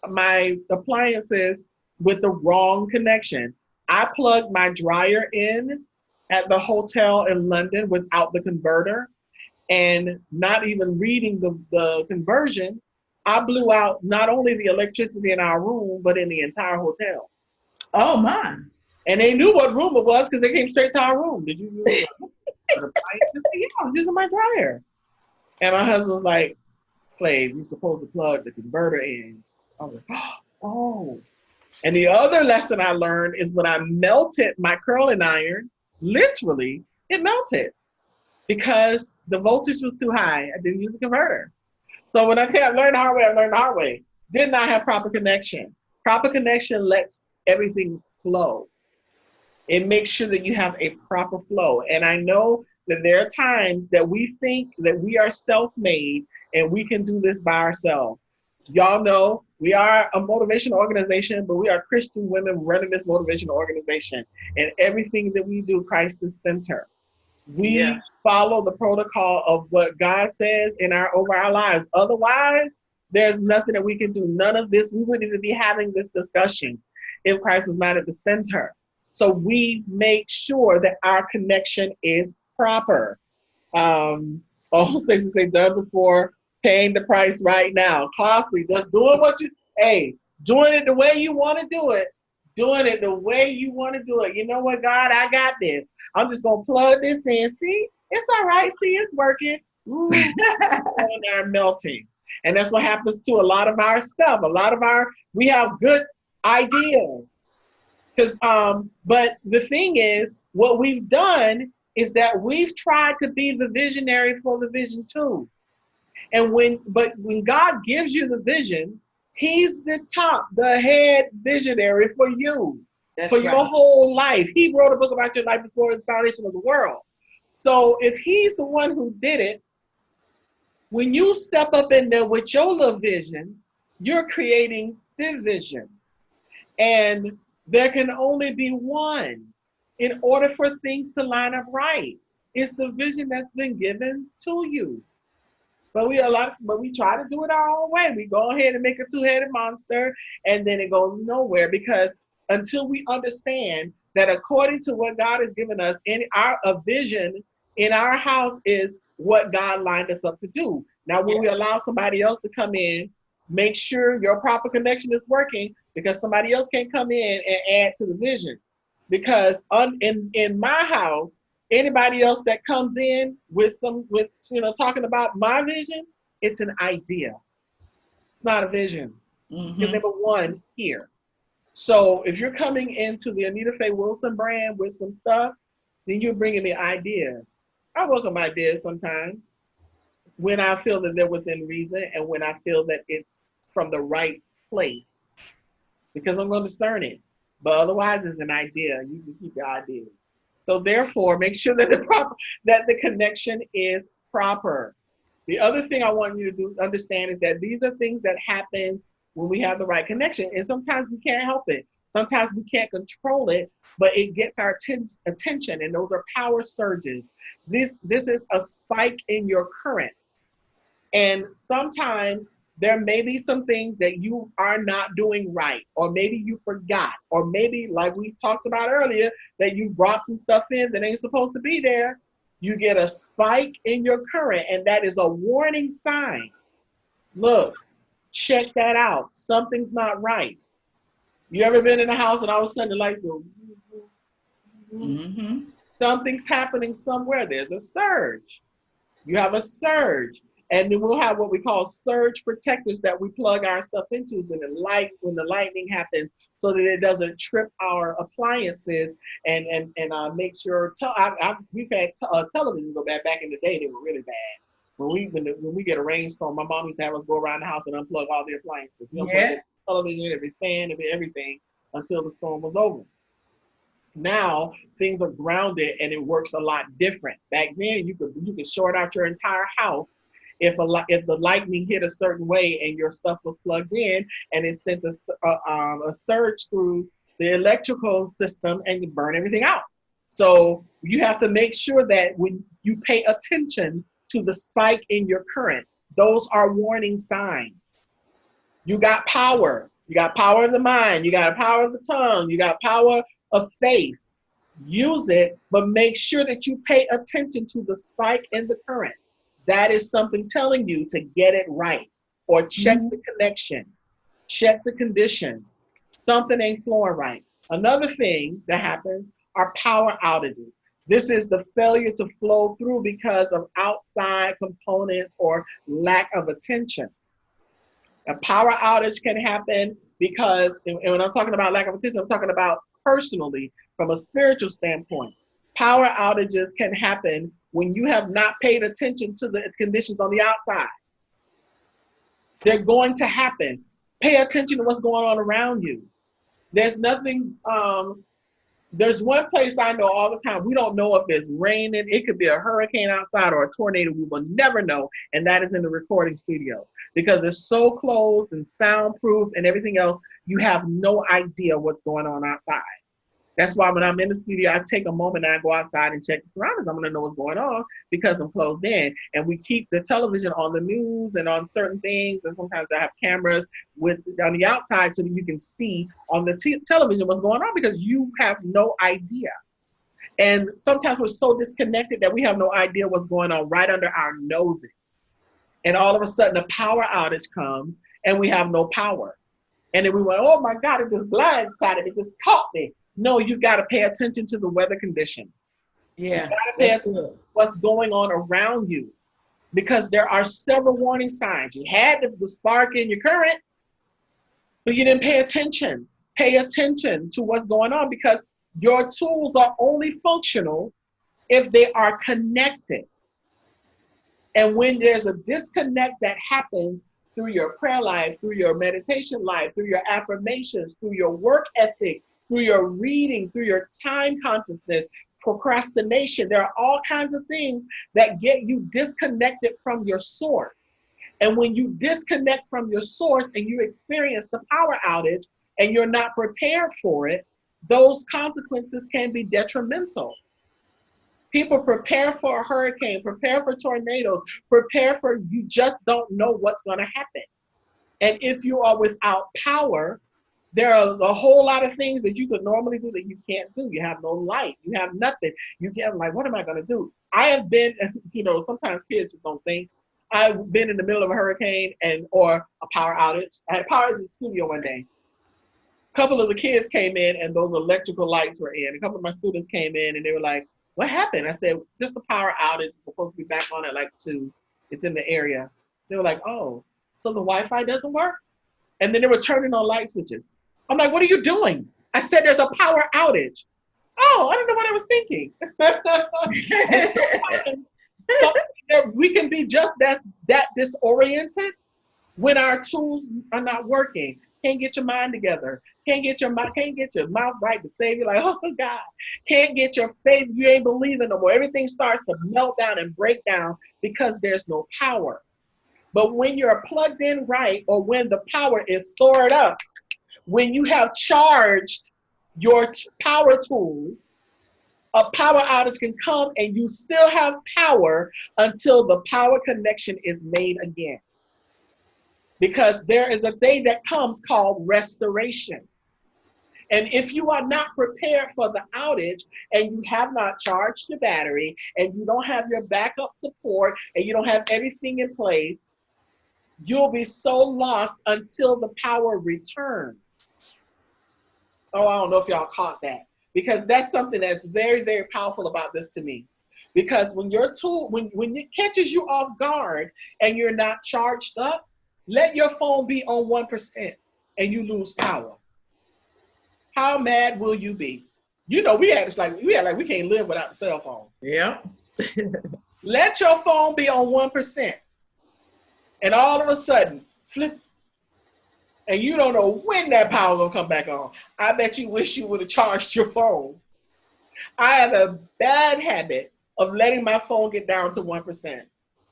my appliances with the wrong connection. I plugged my dryer in at the hotel in London without the converter, and not even reading the conversion. I blew out not only the electricity in our room, but in the entire hotel. Oh, my. And they knew what room it was because they came straight to our room. Did you use the appliance? Yeah, I'm using my dryer. And my husband was like, Flav, you're supposed to plug the converter in. I was like, oh. And the other lesson I learned is when I melted my curling iron, literally, it melted because the voltage was too high. I didn't use the converter. So when I say I learned the hard way, I learned the hard way. Did not have proper connection. Proper connection lets everything flow. It makes sure that you have a proper flow. And I know that there are times that we think that we are self-made and we can do this by ourselves. Y'all know we are a motivational organization, but we are Christian women running this motivational organization. And everything that we do, Christ is center. We follow the protocol of what God says over our lives. Otherwise, there's nothing that we can do. None of this, we wouldn't even be having this discussion if Christ was not at the center. So we make sure that our connection is proper. All Stacey say, done before, paying the price right now. Costly, just doing doing it the way you want to do it, doing it the way you want to do it. You know what, God, I got this. I'm just gonna plug this in. See, it's all right. See, it's working. Ooh, on there melting. And that's what happens to a lot of our stuff. We have good ideas. But the thing is, what we've done is that we've tried to be the visionary for the vision too. But when God gives you the vision, He's the head visionary for you, for your whole life. He wrote a book about your life before the foundation of the world. So if He's the one who did it, when you step up in there with your little vision, you're creating the vision. And there can only be one in order for things to line up right. It's the vision that's been given to you. But we try to do it our own way. We go ahead and make a two-headed monster, and then it goes nowhere, because until we understand that according to what God has given us, a vision in our house is what God lined us up to do. Now, when we allow somebody else to come in, make sure your proper connection is working, because somebody else can come in and add to the vision. Because in my house, anybody else that comes in with talking about my vision, it's an idea. It's not a vision. Because number one, here. So if you're coming into the Anita Faye Wilson brand with some stuff, then you're bringing me ideas. I welcome ideas sometimes when I feel that they're within reason and when I feel that it's from the right place, because I'm going to discern it. But otherwise, it's an idea. You can keep your ideas. So therefore, make sure that the connection is proper. The other thing I want you to understand is that these are things that happen when we have the right connection. And sometimes we can't help it. Sometimes we can't control it, but it gets our attention, and those are power surges. This is a spike in your current. And sometimes there may be some things that you are not doing right, or maybe you forgot, or maybe, like we talked about earlier, that you brought some stuff in that ain't supposed to be there. You get a spike in your current, and that is a warning sign. Look, check that out. Something's not right. You ever been in a house and all of a sudden the lights go, something's happening somewhere. There's a surge. You have a surge. And then we'll have what we call surge protectors that we plug our stuff into when the lightning happens, so that it doesn't trip our appliances and make sure. We've had television go back in the day. They were really bad. When we get a rainstorm, my mom used to have us go around the house and unplug all the appliances. You know, the television, every fan, everything, until the storm was over. Now things are grounded and it works a lot different. Back then, you could short out your entire house if the lightning hit a certain way and your stuff was plugged in, and it sent a surge through the electrical system and you burn everything out. So you have to make sure that when you pay attention to the spike in your current, those are warning signs. You got power. You got power of the mind. You got power of the tongue. You got power of faith. Use it, but make sure that you pay attention to the spike in the current. That is something telling you to get it right, or check the connection, check the condition. Something ain't flowing right. Another thing that happens are power outages. This is the failure to flow through because of outside components or lack of attention. A power outage can happen because, and when I'm talking about lack of attention, I'm talking about personally, from a spiritual standpoint. Power outages can happen when you have not paid attention to the conditions on the outside. They're going to happen. Pay attention to what's going on around you. There's nothing, there's one place I know all the time. We don't know if it's raining. It could be a hurricane outside or a tornado. We will never know. And that is in the recording studio, because it's so closed and soundproof and everything else. You have no idea what's going on outside. That's why when I'm in the studio, I take a moment and I go outside and check the surroundings. I'm going to know what's going on because I'm closed in. And we keep the television on the news and on certain things. And sometimes I have cameras on the outside so that you can see on the television what's going on, because you have no idea. And sometimes we're so disconnected that we have no idea what's going on right under our noses. And all of a sudden a power outage comes and we have no power. And then we went, oh my God, it just blindsided me, it just caught me. No, you got to pay attention to the weather conditions. You got Yeah, to pay that's attention it. to what's going on around you, because there are several warning signs. You had the spark in your current, but you didn't pay attention. Pay attention to what's going on, because your tools are only functional if they are connected. And when there's a disconnect that happens through your prayer life, through your meditation life, through your affirmations, through your work ethic, through your reading, through your time consciousness, procrastination, there are all kinds of things that get you disconnected from your source. And when you disconnect from your source and you experience the power outage and you're not prepared for it, those consequences can be detrimental. People prepare for a hurricane, prepare for tornadoes, prepare for, you just don't know what's going to happen. And if you are without power, there are a whole lot of things that you could normally do that you can't do. You have no light, you have nothing. You get like, what am I going to do? I have been, sometimes kids just don't think. I've been in the middle of a hurricane or a power outage. I had power outage in the studio one day. A couple of the kids came in and those electrical lights were in. A couple of my students came in and they were like, what happened? I said, just the power outage. It's supposed to be back on at like 2. It's in the area. They were like, oh, so the Wi-Fi doesn't work? And then they were turning on light switches. I'm like, what are you doing? I said, there's a power outage. Oh, I don't know what I was thinking. So we can be just that disoriented when our tools are not working. Can't get your mind together. Can't get your mouth right to save you. Like, oh God. Can't get your faith. You ain't believing no more. Everything starts to melt down and break down because there's no power. But when you're plugged in right, or when the power is stored up, when you have charged your power tools, a power outage can come and you still have power until the power connection is made again. Because there is a day that comes called restoration. And if you are not prepared for the outage and you have not charged your battery and you don't have your backup support and you don't have everything in place, you'll be so lost until the power returns. Oh, I don't know if y'all caught that, because that's something that's very, very powerful about this to me. Because when your tool, when it catches you off guard and you're not charged up, let your phone be on 1% and you lose power. How mad will you be? We act like we can't live without the cell phone. Yep. Let your phone be on 1%. And all of a sudden, flip. And you don't know when that power will come back on. I bet you wish you would have charged your phone. I have a bad habit of letting my phone get down to 1%.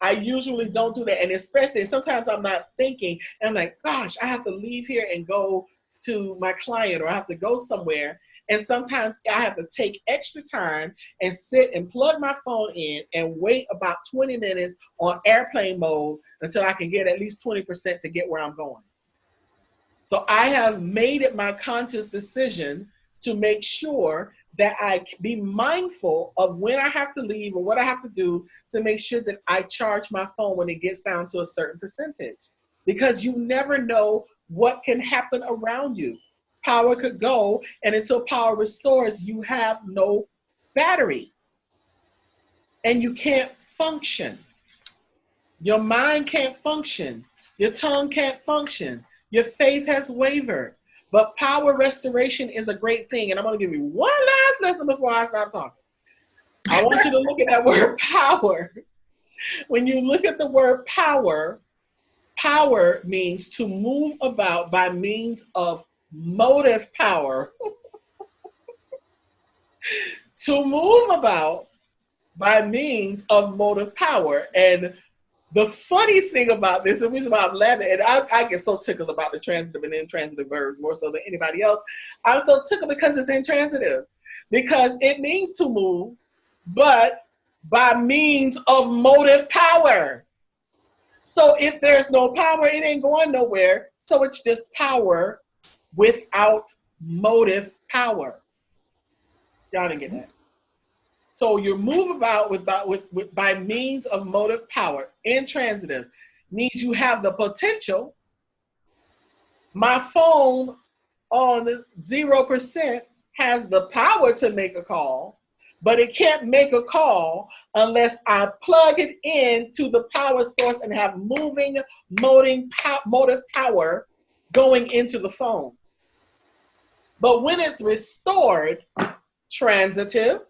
I usually don't do that. And especially sometimes I'm not thinking, and I'm like, gosh, I have to leave here and go to my client, or I have to go somewhere. And sometimes I have to take extra time and sit and plug my phone in and wait about 20 minutes on airplane mode until I can get at least 20% to get where I'm going. So I have made it my conscious decision to make sure that I be mindful of when I have to leave or what I have to do to make sure that I charge my phone when it gets down to a certain percentage. Because you never know what can happen around you. Power could go, and until power restores, you have no battery. And you can't function. Your mind can't function. Your tongue can't function. Your faith has wavered. But power restoration is a great thing. And I'm going to give you one last lesson before I stop talking. I want you to look at that word power. When you look at the word power, power means to move about by means of motive power. To move about by means of motive power. And the funny thing about this, the reason why I'm laughing, and I get so tickled about the transitive and intransitive verbs more so than anybody else. I'm so tickled because it's intransitive. Because it means to move, but by means of motive power. So if there's no power, it ain't going nowhere. So it's just power without motive power. Y'all didn't get that. So you move about by means of motive power. Intransitive means you have the potential, My phone on 0% has the power to make a call, but it can't make a call unless I plug it into the power source and have moving motive power going into the phone. But when it's restored, transitive,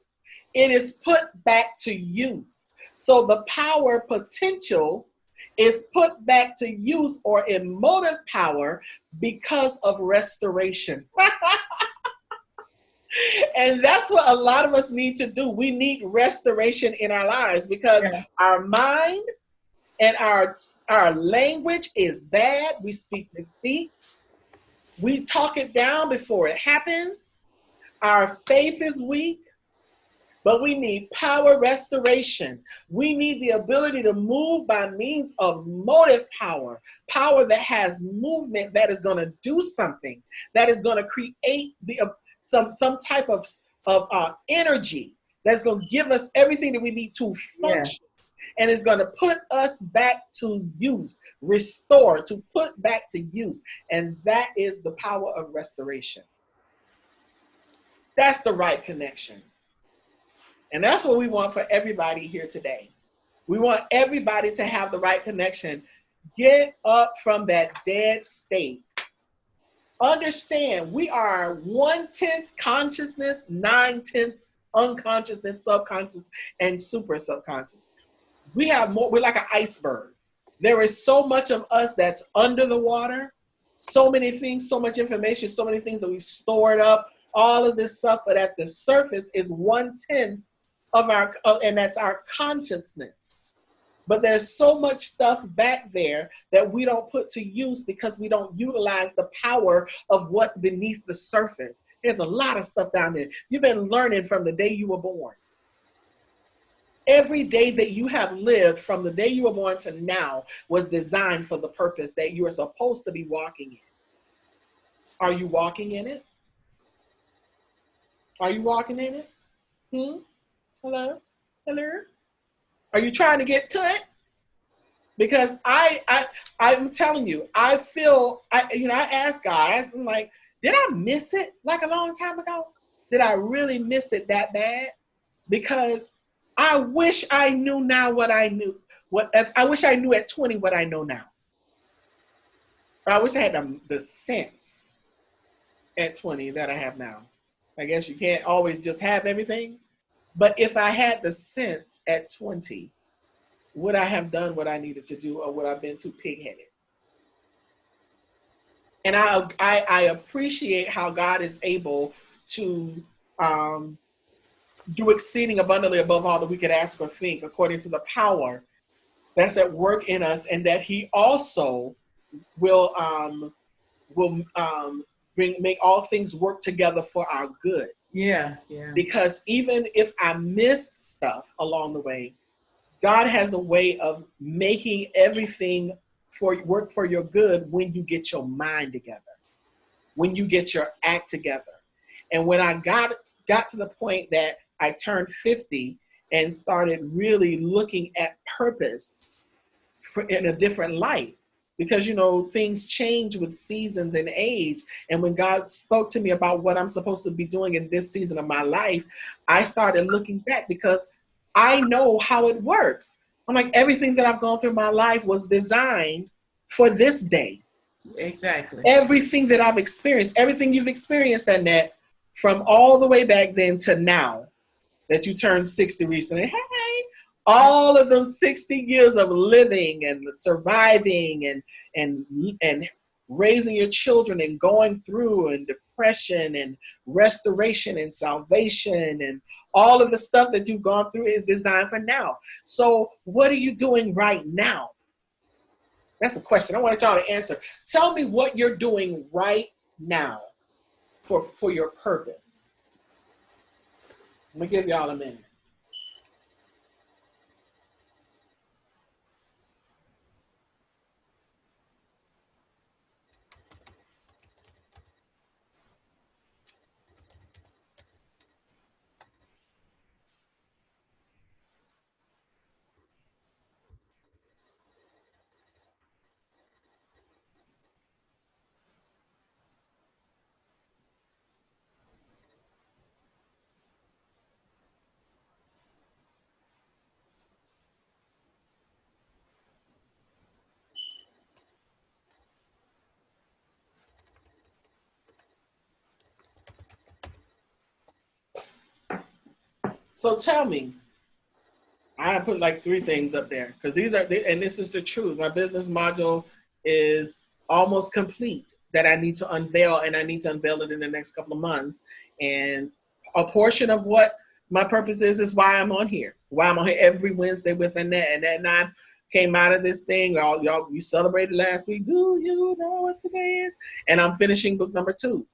it is put back to use. So the power potential is put back to use or emotive power because of restoration. And that's what a lot of us need to do. We need restoration in our lives because our mind and our language is bad. We speak defeat. We talk it down before it happens. Our faith is weak. But we need power restoration. We need the ability to move by means of motive power, power that has movement, that is going to do something, that is going to create some type of energy that's going to give us everything that we need to function. And it's going to put us back to use, restore, to put back to use. And that is the power of restoration. That's the right connection. And that's what we want for everybody here today. We want everybody to have the right connection. Get up from that dead state. Understand, we are 1/10 consciousness, 9/10 unconsciousness, subconscious, and super subconscious. We have more, we're like an iceberg. There is so much of us that's under the water, so many things, so much information, so many things that we've stored up, all of this stuff, but at the surface is 1/10 of our, and that's our consciousness. But there's so much stuff back there that we don't put to use because we don't utilize the power of what's beneath the surface. There's a lot of stuff down there. You've been learning from the day you were born. Every day that you have lived from the day you were born to now was designed for the purpose that you are supposed to be walking in. Are you walking in it? Are you walking in it? Hello? Hello? Are you trying to get cut? Because I'm telling you, I feel, I asked God, I'm like, did I miss it like a long time ago? Did I really miss it that bad? Because I wish I knew now what I knew. I wish I knew at 20 what I know now. I wish I had the sense at 20 that I have now. I guess you can't always just have everything. But if I had the sense at 20, would I have done what I needed to do, or would I have been too pig-headed? And I appreciate how God is able to do exceeding abundantly above all that we could ask or think, according to the power that's at work in us, and that He also will make all things work together for our good. Yeah. Because even if I missed stuff along the way, God has a way of making everything work for your good when you get your mind together, when you get your act together. And when I got to the point that I turned 50 and started really looking at purpose in a different light, because, things change with seasons and age. And when God spoke to me about what I'm supposed to be doing in this season of my life, I started looking back because I know how it works. I'm like, everything that I've gone through my life was designed for this day. Exactly. Everything that I've experienced, everything you've experienced, Annette, from all the way back then to now that you turned 60 recently. Hey, all of those 60 years of living and surviving and raising your children and going through, and depression and restoration and salvation and all of the stuff that you've gone through is designed for now. So what are you doing right now? That's a question I want y'all to answer. Tell me what you're doing right now for your purpose. I'm going to give y'all a minute. So tell me, I put like 3 things up there because these are, and this is the truth. My business module is almost complete that I need to unveil, and I need to unveil it in the next couple of months. And a portion of what my purpose is why I'm on here. Why I'm on here every Wednesday with Annette. And that night came out of this thing. Y'all, you celebrated last week. Do you know what today is? And I'm finishing book number 2.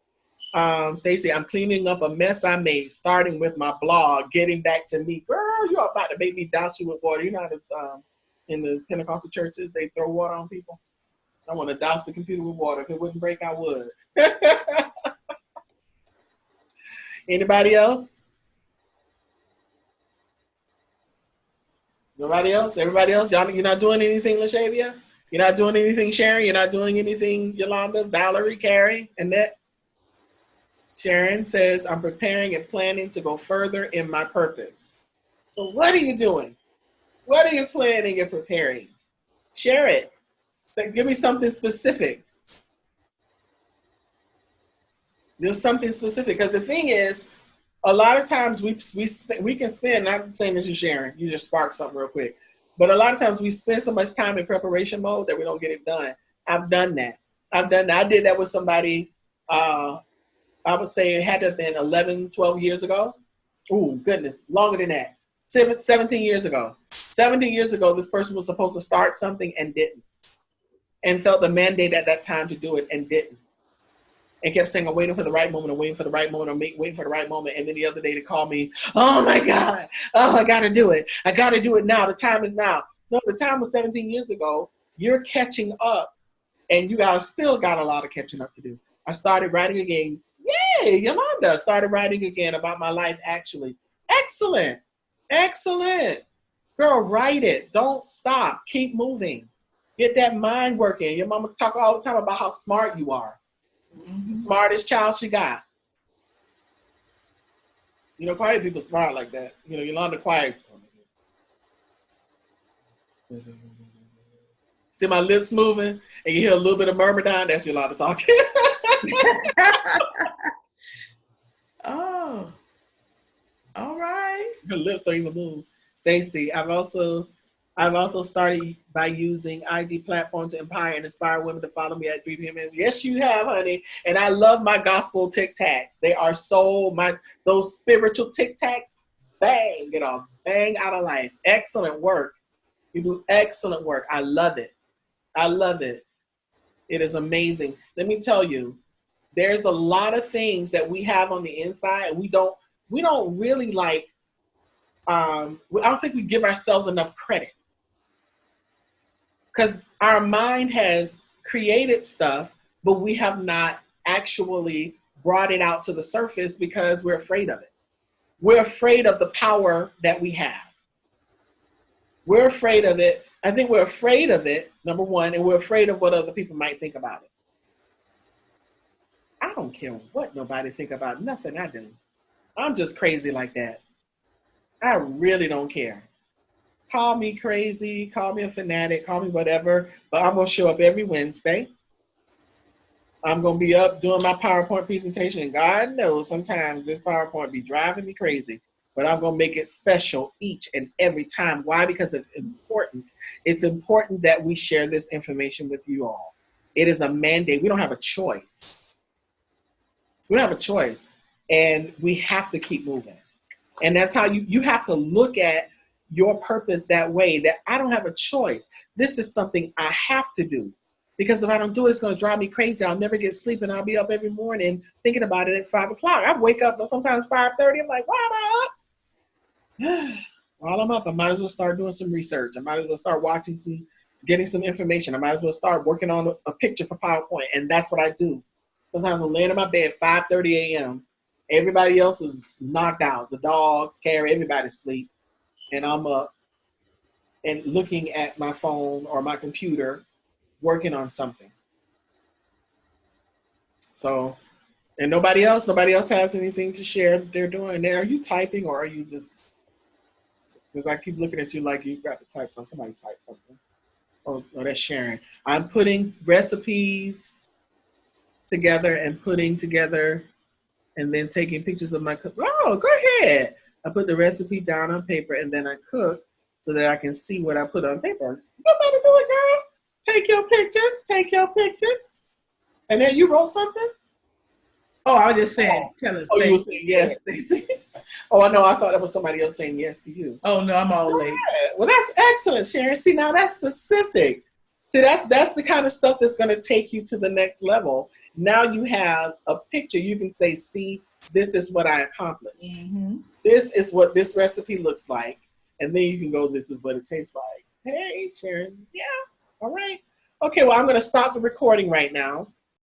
Stacey, I'm cleaning up a mess I made, starting with my blog, getting back to me. Girl, you're about to make me douse you with water. You know how in the Pentecostal churches, they throw water on people? I want to douse the computer with water. If it wouldn't break, I would. Anybody else? Nobody else? Everybody else? Y'all, you're not doing anything, LaShavia? You're not doing anything, Sharon? You're not doing anything, Yolanda, Valerie, Carrie, Annette? Sharon says, I'm preparing and planning to go further in my purpose. So what are you doing? What are you planning and preparing? Share it. So give me something specific. There's something specific. Because the thing is, a lot of times we can spend, not saying this is Sharon, you just spark something real quick. But a lot of times we spend so much time in preparation mode that we don't get it done. I've done that. I did that with somebody, I would say it had to have been 11, 12 years ago. Oh, goodness, longer than that. 17 years ago. 17 years ago, this person was supposed to start something and didn't. And felt the mandate at that time to do it and didn't. And kept saying, I'm waiting for the right moment, I'm waiting for the right moment, I'm waiting for the right moment. And then the other day they called me, oh my God, oh, I got to do it. I got to do it now. The time is now. No, the time was 17 years ago. You're catching up, and you guys still got a lot of catching up to do. I started writing again. Yay, Yolanda started writing again about my life, actually. Excellent. Excellent. Girl, write it. Don't stop. Keep moving. Get that mind working. Your mama talk all the time about how smart you are. Mm-hmm. Smartest child she got. You know, quiet people smart like that. You know, Yolanda quiet. See my lips moving, and you hear a little bit of murmur down. That's Yolanda talking. Oh, all right. Her lips don't even move. Stacey, I've also started by using ID platform to empower and inspire women to follow me at 3 p.m. Yes, you have, honey. And I love my gospel Tic Tacs. They are those spiritual Tic Tacs. Bang, bang out of life. Excellent work. You do excellent work. I love it. I love it. It is amazing. Let me tell you, there's a lot of things that we have on the inside, and we don't really like. I don't think we give ourselves enough credit, because our mind has created stuff, but we have not actually brought it out to the surface because we're afraid of it. We're afraid of the power that we have. We're afraid of it. I think we're afraid of it, number one, and we're afraid of what other people might think about it. I don't care what nobody think about nothing I do. I'm just crazy like that. I really don't care. Call me crazy, call me a fanatic, call me whatever, but I'm going to show up every Wednesday. I'm going to be up doing my PowerPoint presentation, and God knows sometimes this PowerPoint be driving me crazy, but I'm going to make it special each and every time. Why? Because it's important. It's important that we share this information with you all. It is a mandate. We don't have a choice. We don't have a choice, and we have to keep moving. And that's how you have to look at your purpose that way, that I don't have a choice. This is something I have to do, because if I don't do it, it's going to drive me crazy. I'll never get sleep, and I'll be up every morning thinking about it at 5 o'clock. I wake up sometimes 5:30. I'm like, why am I up? While I'm up, I might as well start doing some research. I might as well start getting some information. I might as well start working on a picture for PowerPoint. And that's what I do. Sometimes I'm laying in my bed at 5:30 a.m. Everybody else is knocked out. The dogs, Carrie, everybody's asleep. And I'm up and looking at my phone or my computer, working on something. So, and nobody else has anything to share that they're doing. Are you typing, or are you just, because I keep looking at you like you've got to type something. Somebody type something. Oh, that's Sharon. I'm putting recipes together and putting together and then taking pictures of my, oh, go ahead. I put the recipe down on paper and then I cook so that I can see what I put on paper. Nobody do it, girl. Take your pictures. Take your pictures. And then you wrote something? Oh, I was just saying, tell us. Oh, you were saying yes, Stacey. Oh, I know. I thought it was somebody else saying yes to you. Oh no, I'm all late. Well, that's excellent, Sharon. See, now that's specific. See, that's the kind of stuff that's going to take you to the next level. Now you have a picture. You can say, see, this is what I accomplished. Mm-hmm. This is what this recipe looks like. And then you can go, this is what it tastes like. Hey, Sharon. Yeah. All right. Okay, well, I'm going to stop the recording right now.